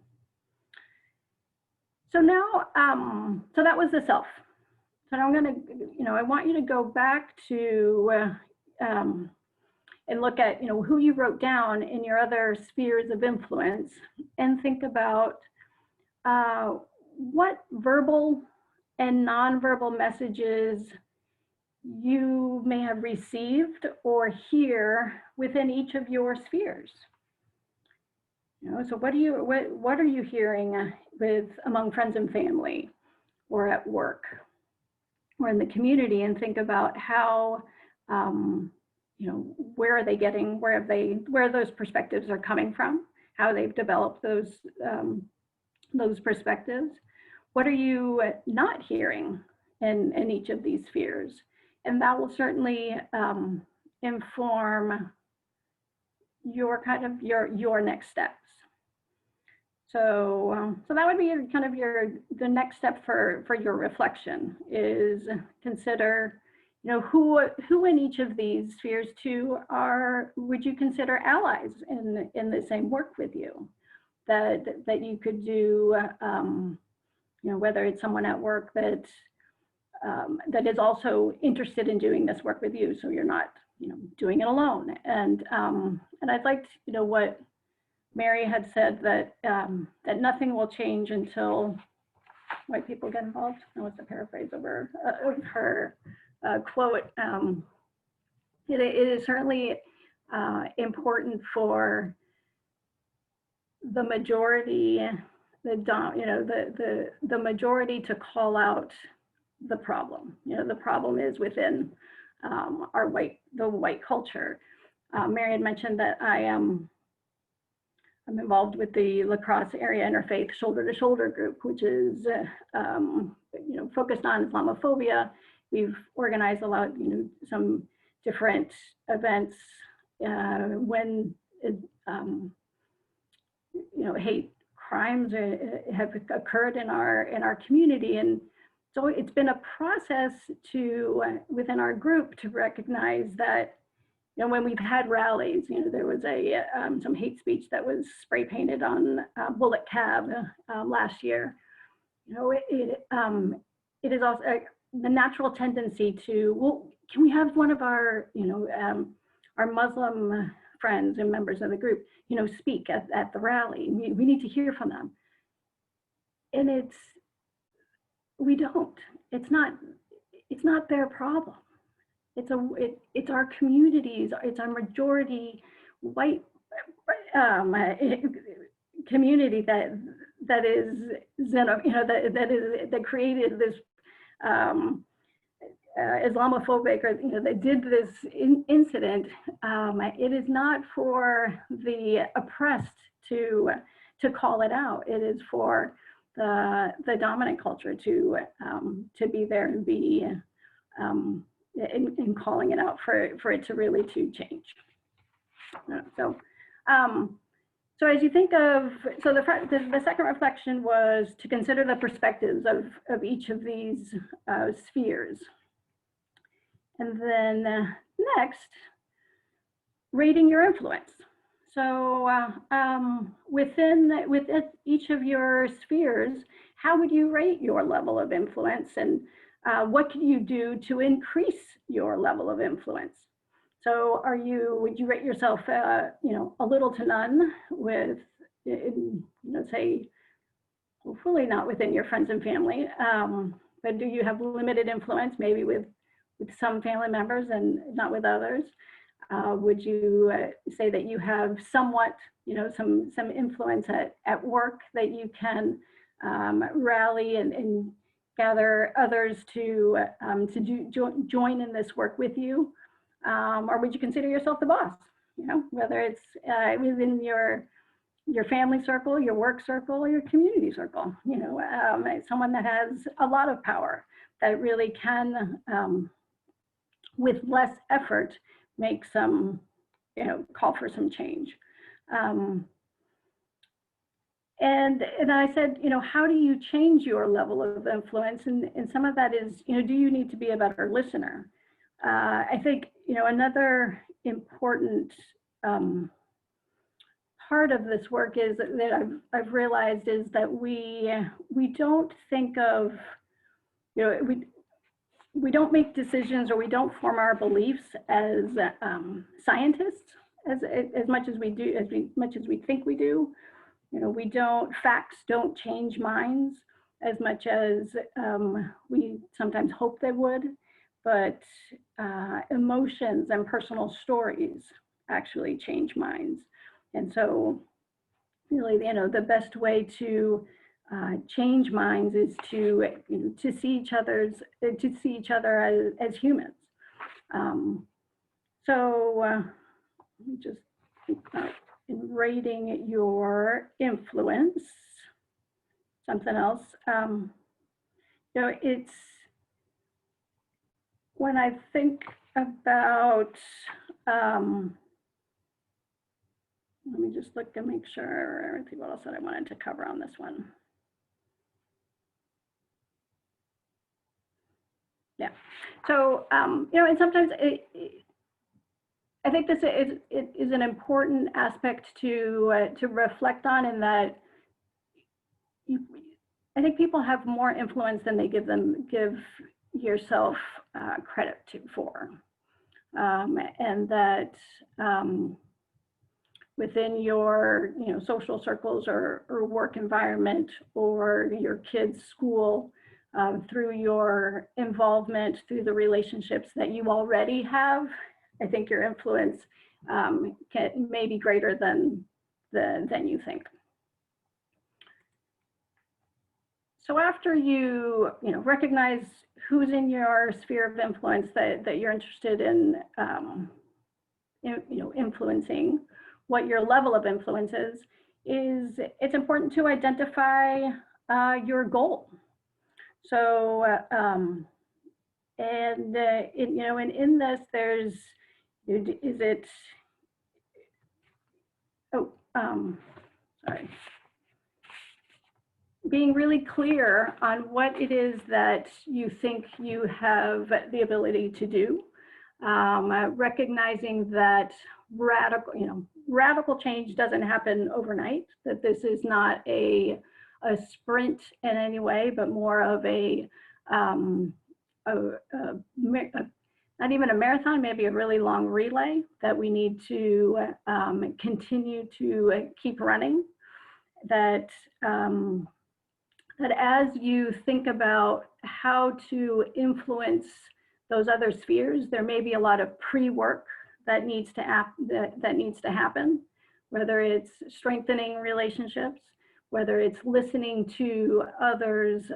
[SPEAKER 5] So now, so that was the self. So I'm going to, I want you to go back to and look at, who you wrote down in your other spheres of influence, and think about what verbal and nonverbal messages you may have received or hear within each of your spheres. So what are you hearing among friends and family, or at work, or in the community, and think about how where are they getting, where those perspectives are coming from, how they've developed those perspectives. What are you not hearing in each of these spheres? And that will certainly inform your next steps. So that would be the next step for your reflection, is consider, who in each of these spheres would you consider allies in the same work with you, that you could do, whether it's someone at work that is also interested in doing this work with you, so you're not, doing it alone. And I'd like to, what Mary had said, that nothing will change until white people get involved. That was a paraphrase of her quote. It is certainly important for the majority, the majority to call out the problem. The problem is within the white culture. Mary had mentioned that I'm involved with the La Crosse Area Interfaith Shoulder to Shoulder group, which is focused on Islamophobia. We've organized a lot, some different events when hate crimes have occurred in our community. And so it's been a process within our group to recognize that, when we've had rallies, there was some hate speech that was spray painted on Bullet Cab last year. It is also the natural tendency to, well, can we have one of our Muslim friends and members of the group, speak at the rally? We need to hear from them. And we don't. It's not their problem. It's our communities. It's our majority white community that is that created this Islamophobic, or that did this incident. It is not for the oppressed to call it out. It is for the dominant culture to be there and be in calling it out for it to really to change. So as you think of, so the second reflection was to consider the perspectives of each of these spheres. And then next, rating your influence. So within each of your spheres, how would you rate your level of influence, and what can you do to increase your level of influence? So would you rate yourself, a little to none, with, say, hopefully not within your friends and family, but do you have limited influence, maybe with some family members and not with others? Would you say that you have somewhat, some influence at work, that you can rally and gather others to join in this work with you? Or would you consider yourself the boss? Whether it's within your family circle, your work circle, or your community circle, someone that has a lot of power, that really can, with less effort, make some, call for some change. And I said, how do you change your level of influence? And some of that is, do you need to be a better listener? I think, another important part of this work is that I've realized is that we don't think of, we don't make decisions, or we don't form our beliefs as scientists as much as we do, much as we think we do. You know, facts don't change minds as much as we sometimes hope they would, but emotions and personal stories actually change minds. And so really, you know, the best way to change minds is to, you know, to see each other as humans. Let me just think about in rating your influence. Something else. You know, it's when I think about. Let me just look and make sure everything else that I wanted to cover on this one. Yeah. So, you know, and sometimes I think this is an important aspect to reflect on, in that I think people have more influence than they give yourself credit for, and that within your, you know, social circles or work environment or your kids' school, through your involvement, through the relationships that you already have, I think your influence may be greater than you think. So after you know, recognize who's in your sphere of influence that you're interested in, you know, influencing, what your level of influence is it's important to identify your goal. So, and you know, and in this, there's, is it? Oh, sorry. Being really clear on what it is that you think you have the ability to do, recognizing that radical change doesn't happen overnight, that this is not a sprint in any way, but more of not even a marathon, maybe a really long relay that we need to continue to keep running. That that as you think about how to influence those other spheres, there may be a lot of pre-work that needs to happen, whether it's strengthening relationships, whether it's listening to others'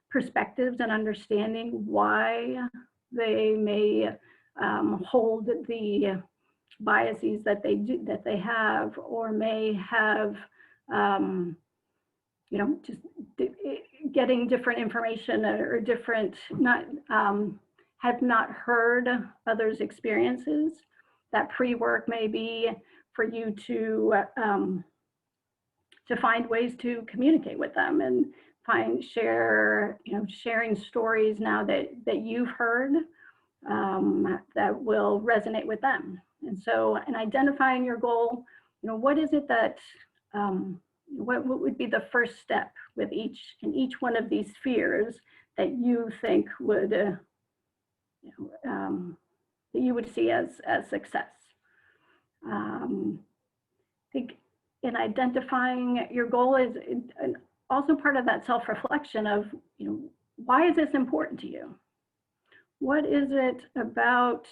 [SPEAKER 5] perspectives and understanding why they may hold the biases that they have, or may have, you know, just getting different information or different, have not heard others' experiences. That pre-work may be for you to find ways to communicate with them and sharing stories now that you've heard that will resonate with them. And so, in identifying your goal, you know, what is it that what would be the first step with in each one of these spheres that you think would that you would see as success? I think in identifying your goal is also part of that self-reflection of, you know, why is this important to you? What is it about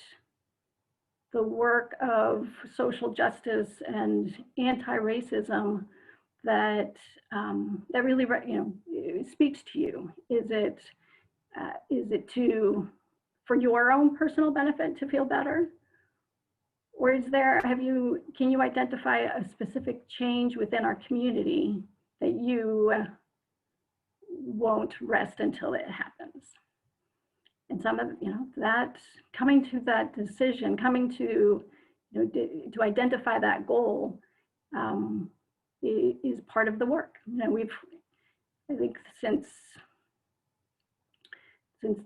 [SPEAKER 5] the work of social justice and anti-racism that that really, you know, speaks to you? Is it for your own personal benefit to feel better? Or can you identify a specific change within our community that you won't rest until it happens? And some of, you know, that coming to that decision, coming to, you know, to identify that goal is part of the work. You know, I think since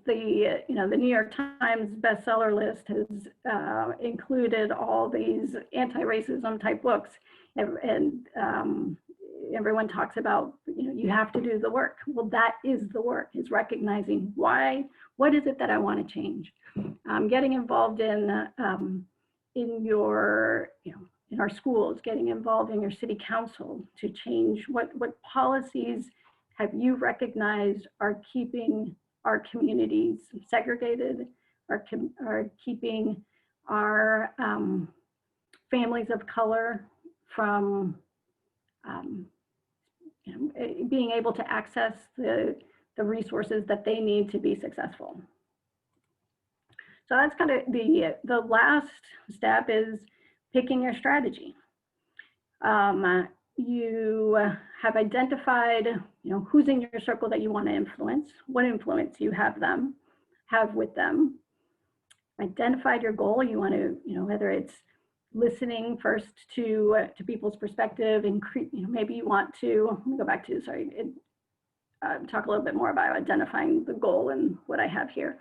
[SPEAKER 5] the, you know, the New York Times bestseller list has included all these anti-racism type books, and everyone talks about, you have to do the work. Well, that is the work, is recognizing what is it that I want to change? Getting involved in your, in our schools, getting involved in your city council to change what policies have you recognized are keeping our communities segregated, are keeping our families of color from being able to access the resources that they need to be successful. So that's kind of the last step, is picking your strategy. You have identified, who's in your circle that you want to influence, what influence you have with them. Identified your goal. You want to, whether it's listening first to people's perspective, and maybe you want to, let me go back to, talk a little bit more about identifying the goal and what I have here.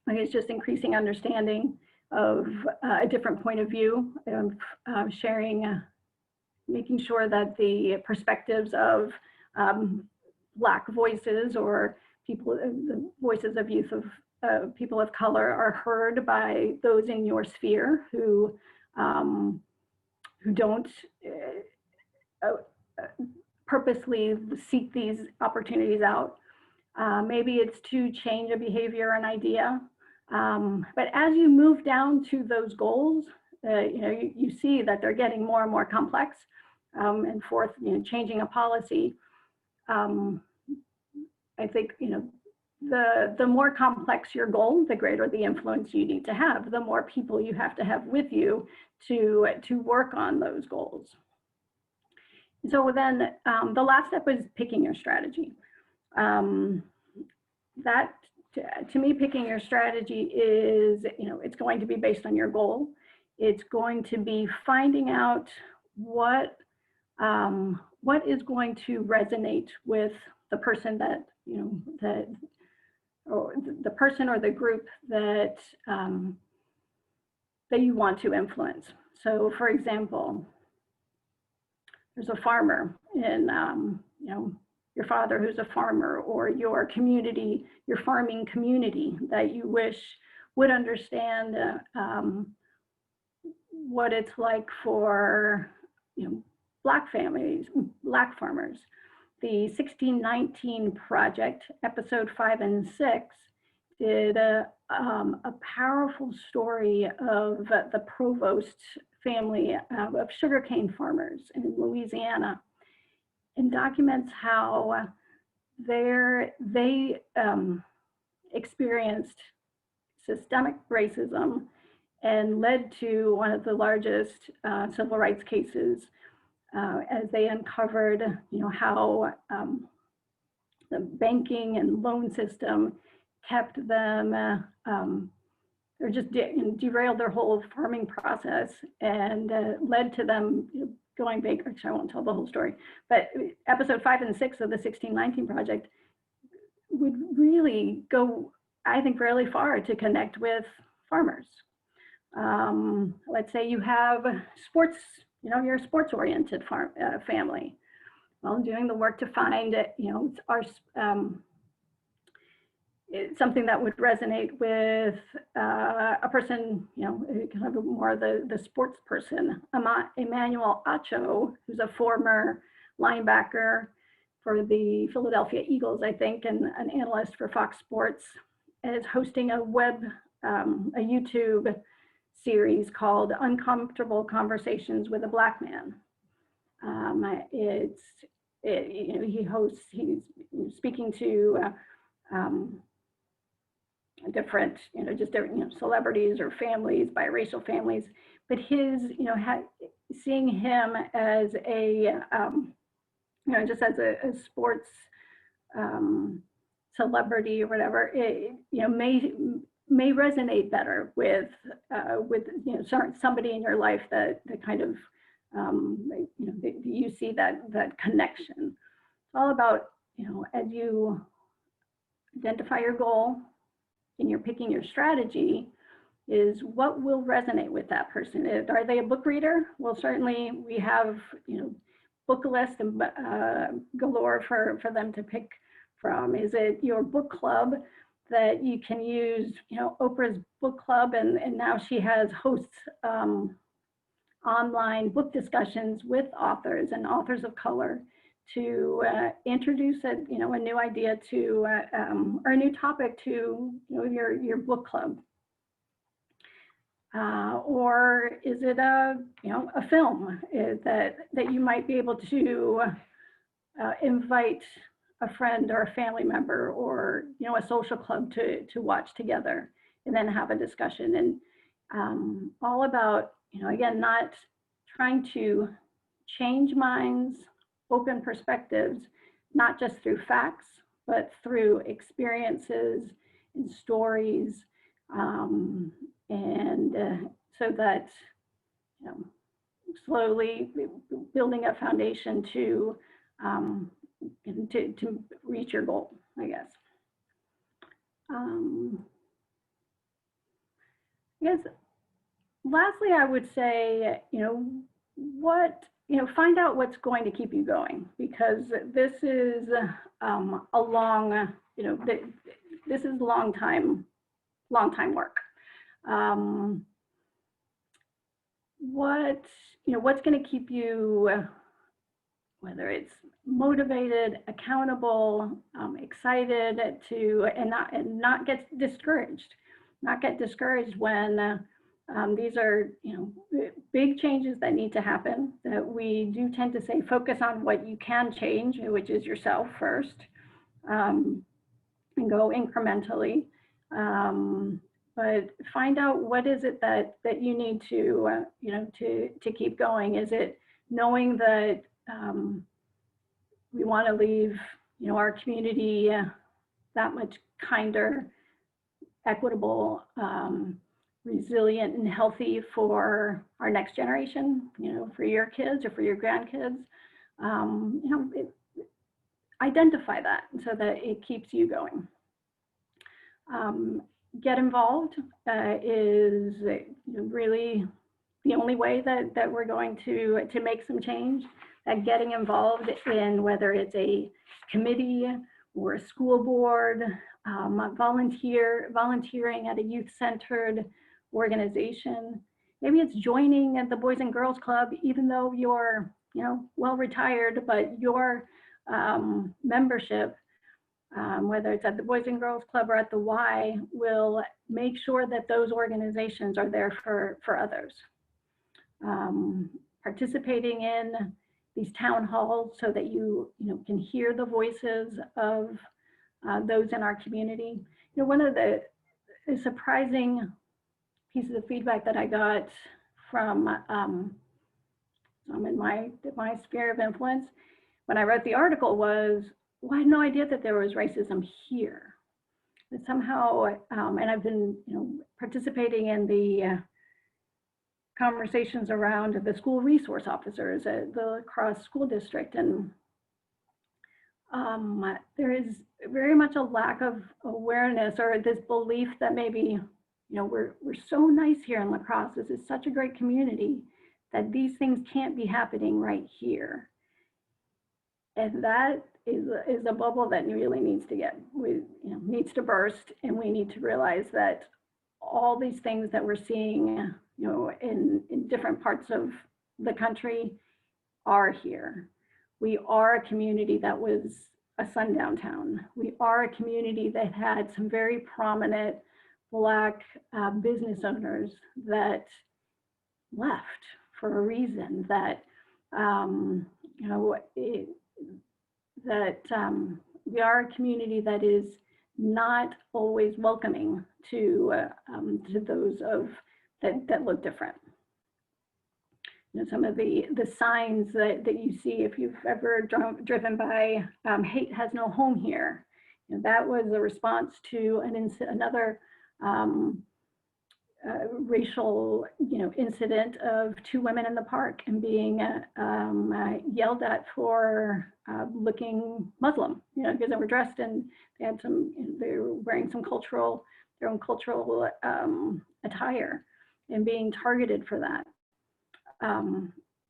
[SPEAKER 5] It's just increasing understanding of a different point of view, of sharing, making sure that the perspectives of Black voices, or the voices of youth, of people of color, are heard by those in your sphere who don't purposely seek these opportunities out. Maybe it's to change a behavior, an idea. But as you move down to those goals, you see that they're getting more and more complex. And fourth, changing a policy. I think, the more complex your goal, the greater the influence you need to have, the more people you have to have with you to work on those goals. So then the last step is picking your strategy. That, to me, picking your strategy is, it's going to be based on your goal. It's going to be finding out what is going to resonate with the person that, or the person or the group that that you want to influence. So, for example, there's a farmer in, your father who's a farmer, or your community, your farming community that you wish would understand what it's like for, Black families, Black farmers. The 1619 Project, episode 5 and 6, did a powerful story of the Provost family of sugarcane farmers in Louisiana, and documents how they experienced systemic racism and led to one of the largest civil rights cases, as they uncovered, how the banking and loan system kept them, or just derailed their whole farming process, and led to them going bankrupt. Actually, I won't tell the whole story, but episode 5 and 6 of the 1619 Project would really go, I think, fairly far to connect with farmers. Let's say you have sports, you're a sports-oriented family. Well, doing the work to find, something that would resonate with a person, kind of more the sports person. Emmanuel Acho, who's a former linebacker for the Philadelphia Eagles, I think, and an analyst for Fox Sports, is hosting a YouTube series called Uncomfortable Conversations with a Black Man. He's speaking to different, celebrities or families, biracial families, but his, seeing him as a, just as a sports celebrity or whatever, it, may resonate better with somebody in your life that kind of, you see that connection. It's all about, as you identify your goal and you're picking your strategy, is what will resonate with that person. Are they a book reader? Well, certainly we have, book list and galore for them to pick from? Is it your book club that you can use, Oprah's book club, and now she hosts online book discussions with authors and authors of color to introduce a new idea to or a new topic to your book club. Or is it a film that you might be able to invite a friend or a family member or a social club to watch together, and then have a discussion, and all about again, not trying to change minds, open perspectives, not just through facts, but through experiences and stories, and so that slowly building a foundation to reach your goal, I guess. I guess lastly, I would say, find out what's going to keep you going, because this is a long, this is long time work. What's going to keep you, whether it's motivated, accountable, excited and not get discouraged, when these are, big changes that need to happen, that we do tend to say, focus on what you can change, which is yourself first, and go incrementally. But find out what is it that you need to, to keep going. Is it knowing that we want to leave, our community that much kinder, equitable, resilient and healthy for our next generation, for your kids or for your grandkids? Identify that so that it keeps you going. Get involved is really the only way that we're going to make some change. That getting involved in, whether it's a committee or a school board, volunteering at a youth-centered organization. Maybe it's joining at the Boys and Girls Club, even though you're, well retired, but your membership, whether it's at the Boys and Girls Club or at the Y, will make sure that those organizations are there for others. Participating in these town halls so that you can hear the voices of those in our community. One of the surprising pieces of feedback that I got from in my sphere of influence when I wrote the article was, well, I had no idea that there was racism here. That somehow, and I've been participating in the conversations around the school resource officers at the La Crosse School District, and there is very much a lack of awareness or this belief that maybe we're so nice here in La Crosse. This is such a great community that these things can't be happening right here. And that is a bubble that really needs to needs to burst, and we need to realize that all these things that we're seeing, in different parts of the country are here. We are a community that was a sundown town. We are a community that had some very prominent Black business owners that left for a reason, that we are a community that is not always welcoming to those that look different. Some of the signs that you see if you've ever driven by, hate has no home here. That was a response to another racial incident of two women in the park and being yelled at for looking Muslim, because they were dressed and they had they were wearing their own cultural attire, and being targeted for that.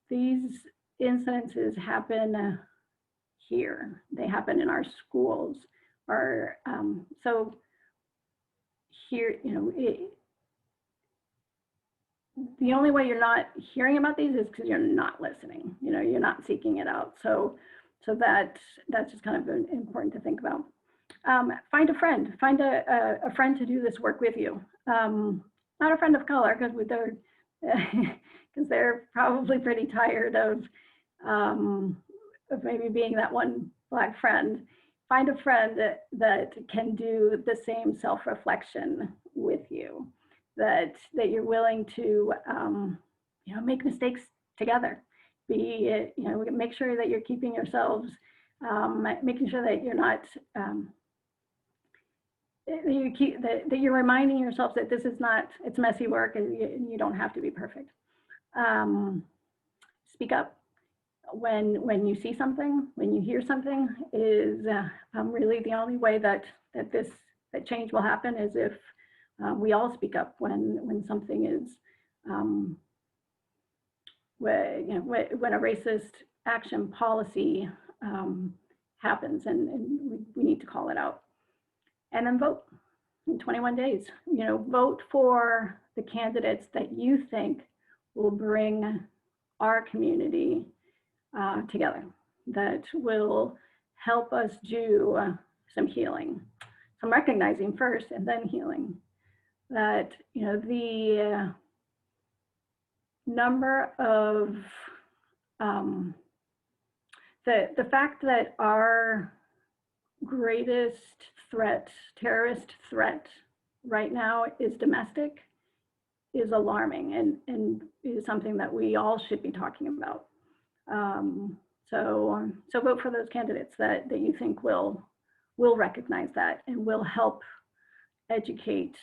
[SPEAKER 5] These incidences happen here. They happen in our schools. Or so here, you know, the only way you're not hearing about these is because you're not listening. You know, you're not seeking it out. So that's just kind of important to think about. Find a friend. Find a friend to do this work with you. Not a friend of color, because they're probably pretty tired of maybe being that one Black friend. Find a friend that can do the same self-reflection with you, that you're willing to you know, make mistakes together. You know, make sure that you're keeping yourselves, making sure that you're not that you're reminding yourselves that this is not, it's messy work, and you don't have to be perfect. Speak up when you see something, when you hear something, is really the only way that change will happen, is if we all speak up when something is when a racist action policy happens, and we need to call it out. And then vote in 21 days. You know, vote for the candidates that you think will bring our community together, that will help us do some healing, some recognizing first and then healing. That, you know, the number of the fact that our greatest threat, terrorist threat right now is domestic, is alarming, and is something that we all should be talking about. So vote for those candidates that you think will recognize that and will help educate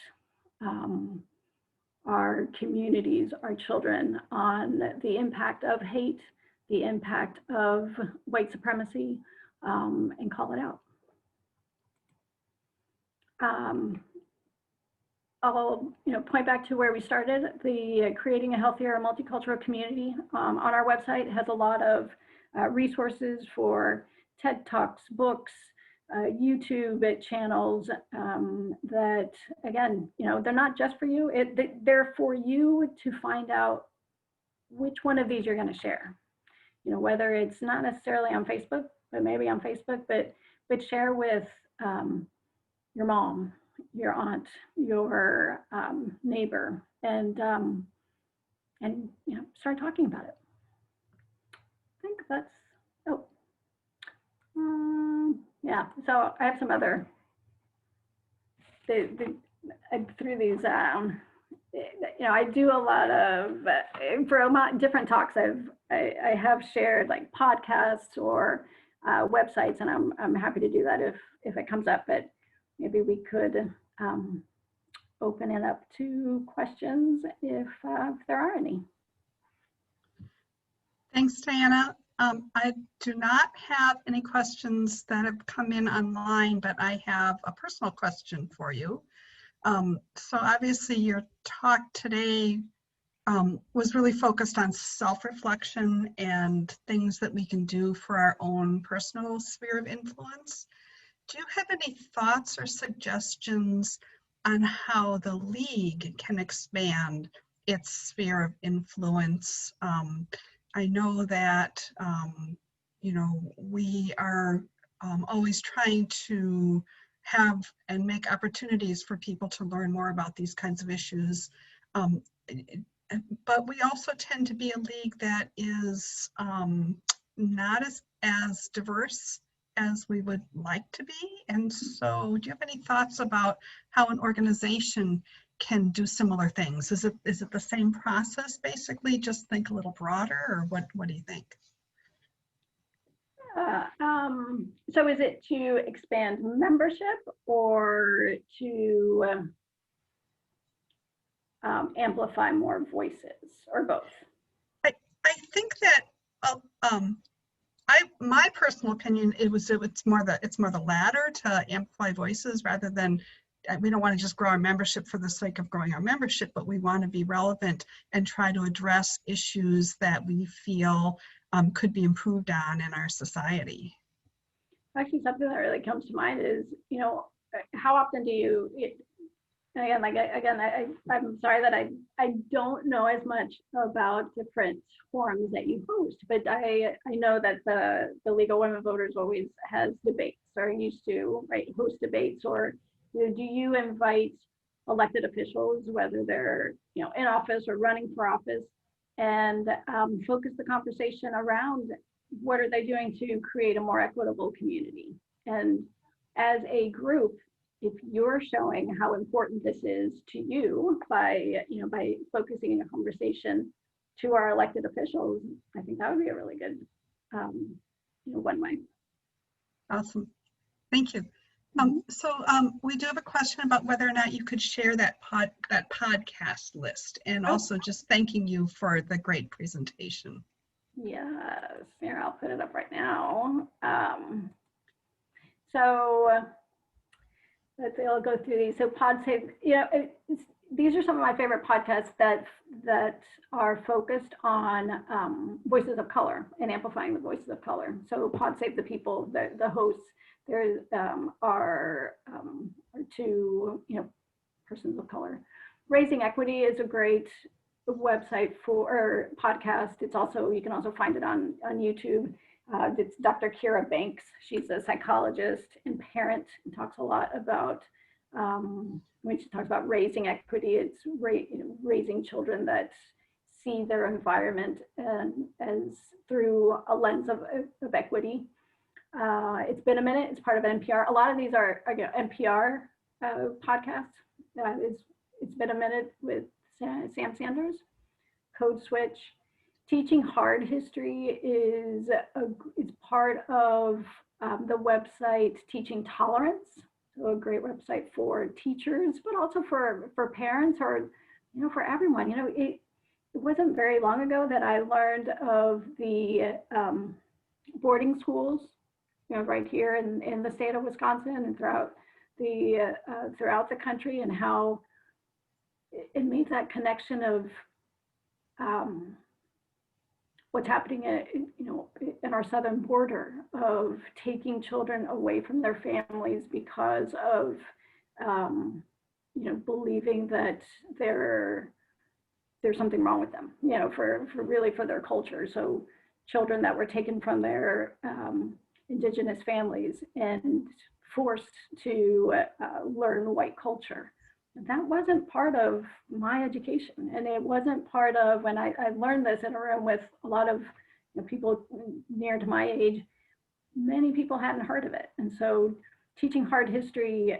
[SPEAKER 5] our communities, our children, on the impact of hate, the impact of white supremacy, and call it out. I'll point back to where we started. The Creating a Healthier Multicultural Community on our website has a lot of resources for TED Talks, books, YouTube channels that, again, they're not just for you. They're for you to find out which one of these you're going to share. Whether it's not necessarily on Facebook, but maybe on Facebook, but share with your mom, your aunt, your neighbor, and start talking about it. I think that's, yeah. So I have some other, I threw these, I do a lot of, for different talks, I have shared like podcasts or websites, and I'm happy to do that if it comes up, but maybe we could open it up to questions if there are any.
[SPEAKER 4] Thanks, Diana. I do not have any questions that have come in online, but I have a personal question for you. So obviously your talk today was really focused on self-reflection and things that we can do for our own personal sphere of influence. Do you have any thoughts or suggestions on how the League can expand its sphere of influence? I know that, we are always trying to have and make opportunities for people to learn more about these kinds of issues. But we also tend to be a league that is not as diverse as we would like to be. And so do you have any thoughts about how an organization can do similar things? Is it the same process, basically, just think a little broader, or what do you think?
[SPEAKER 5] So is it to expand membership or to amplify more voices, or both?
[SPEAKER 4] I think that my personal opinion, it's more the latter, to amplify voices, rather than, we don't want to just grow our membership for the sake of growing our membership, but we want to be relevant and try to address issues that we feel could be improved on in our society.
[SPEAKER 5] Actually, something that really comes to mind is, how often do you, I'm sorry that I don't know as much about different forums that you host, but I know that the League of Women Voters always has debates, or used to, right, host debates, or do you invite elected officials, whether they're in office or running for office, and focus the conversation around what are they doing to create a more equitable community? And as a group, if you're showing how important this is to you by focusing a conversation to our elected officials, I think that would be a really good one way.
[SPEAKER 4] Awesome, thank you. So we do have a question about whether or not you could share that podcast list, and also just thanking you for the great presentation.
[SPEAKER 5] Yes, here, I'll put it up right now. So let's see, I'll go through these. So PodSave, these are some of my favorite podcasts that are focused on voices of color and amplifying the voices of color. So PodSave the People, the hosts, there are two persons of color. Raising Equity is a great website or podcast. It's also, you can also find it on YouTube. It's Dr. Kira Banks. She's a psychologist and parent, and talks a lot about when she talks about raising equity, it's raising children that see their environment as through a lens of equity. It's been a minute. It's part of NPR. A lot of these are NPR podcasts. It's been a minute with Sam Sanders. Code Switch. Teaching Hard History is part of the website Teaching Tolerance. So a great website for teachers, but also for parents, or for everyone. It wasn't very long ago that I learned of the boarding schools, right here in the state of Wisconsin and throughout the country, and how it made that connection of what's happening in our southern border, of taking children away from their families because of believing that there's something wrong with them, for their culture. So children that were taken from their indigenous families and forced to learn white culture. That wasn't part of my education, and it wasn't part of when I learned this in a room with a lot of people near to my age. Many people hadn't heard of it, and so Teaching Hard History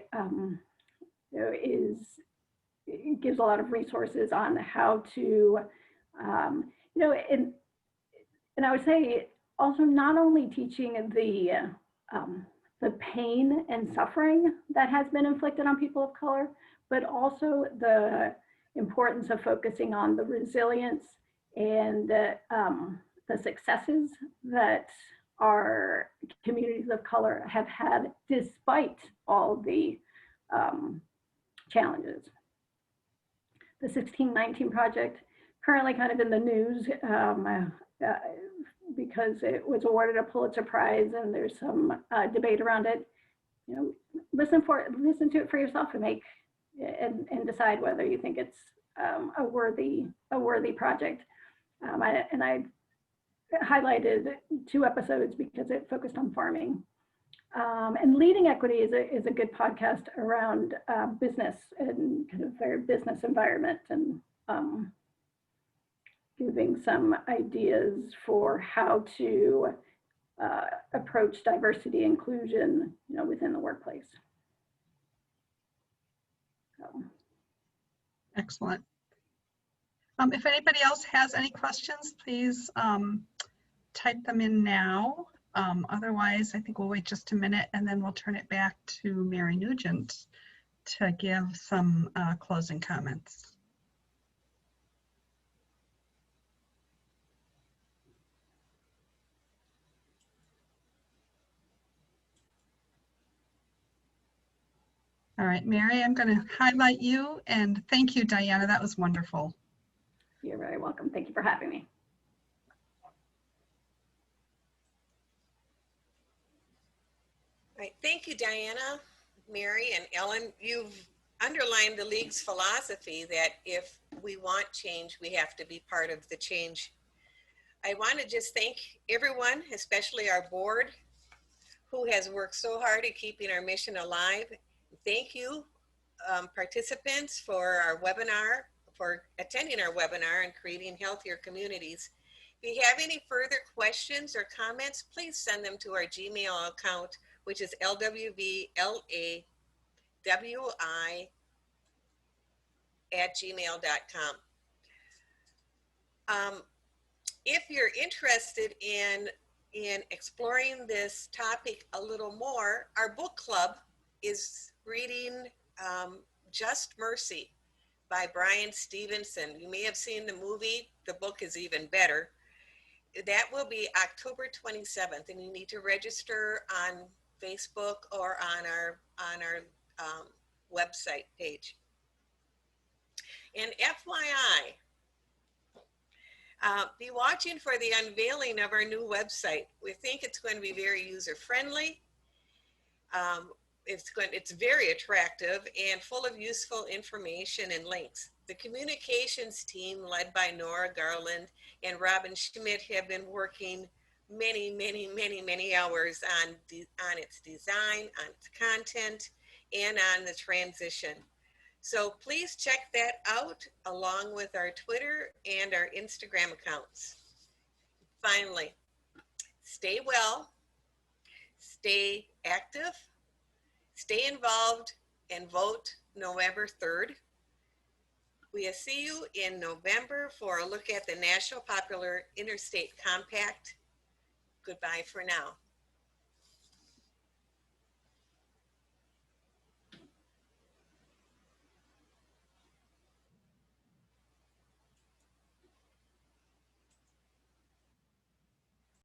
[SPEAKER 5] it gives a lot of resources on how to, and I would say also not only teaching the pain and suffering that has been inflicted on people of color, but also the importance of focusing on the resilience and the successes that our communities of color have had despite all the challenges. The 1619 Project, currently kind of in the news because it was awarded a Pulitzer Prize, and there's some debate around it. Listen to it for yourself and decide whether you think it's a worthy project. I highlighted 2 episodes because it focused on farming. And Leading Equity is a good podcast around business and kind of their business environment, and giving some ideas for how to approach diversity inclusion, within the workplace. So.
[SPEAKER 4] Excellent. If anybody else has any questions, please type them in now. Otherwise, I think we'll wait just a minute, and then we'll turn it back to Mary Nugent to give some closing comments. All right, Mary, I'm going to highlight you, and thank you, Diana. That was wonderful.
[SPEAKER 5] You're very welcome. Thank you for having me.
[SPEAKER 1] Right. Thank you, Diana, Mary, and Ellen. You've underlined the League's philosophy that if we want change, we have to be part of the change. I want to just thank everyone, especially our board, who has worked so hard at keeping our mission alive. Thank you, participants, for our webinar, for attending our webinar and creating healthier communities. If you have any further questions or comments, please send them to our Gmail account, which is lwvlawi@gmail.com. If you're interested in exploring this topic a little more, our book club is reading Just Mercy by Brian Stevenson. You may have seen the movie. The book is even better. That will be October 27th, and you need to register on Facebook or on our website page. And FYI, be watching for the unveiling of our new website. We think it's going to be very user-friendly. It's very attractive and full of useful information and links. The communications team, led by Nora Garland and Robin Schmidt, have been working many hours on its design, on its content, and on the transition. So please check that out along with our Twitter and our Instagram accounts. Finally, stay well, stay active, stay involved, and vote November 3rd. We'll see you in November for a look at the National Popular Interstate Compact. Goodbye for now.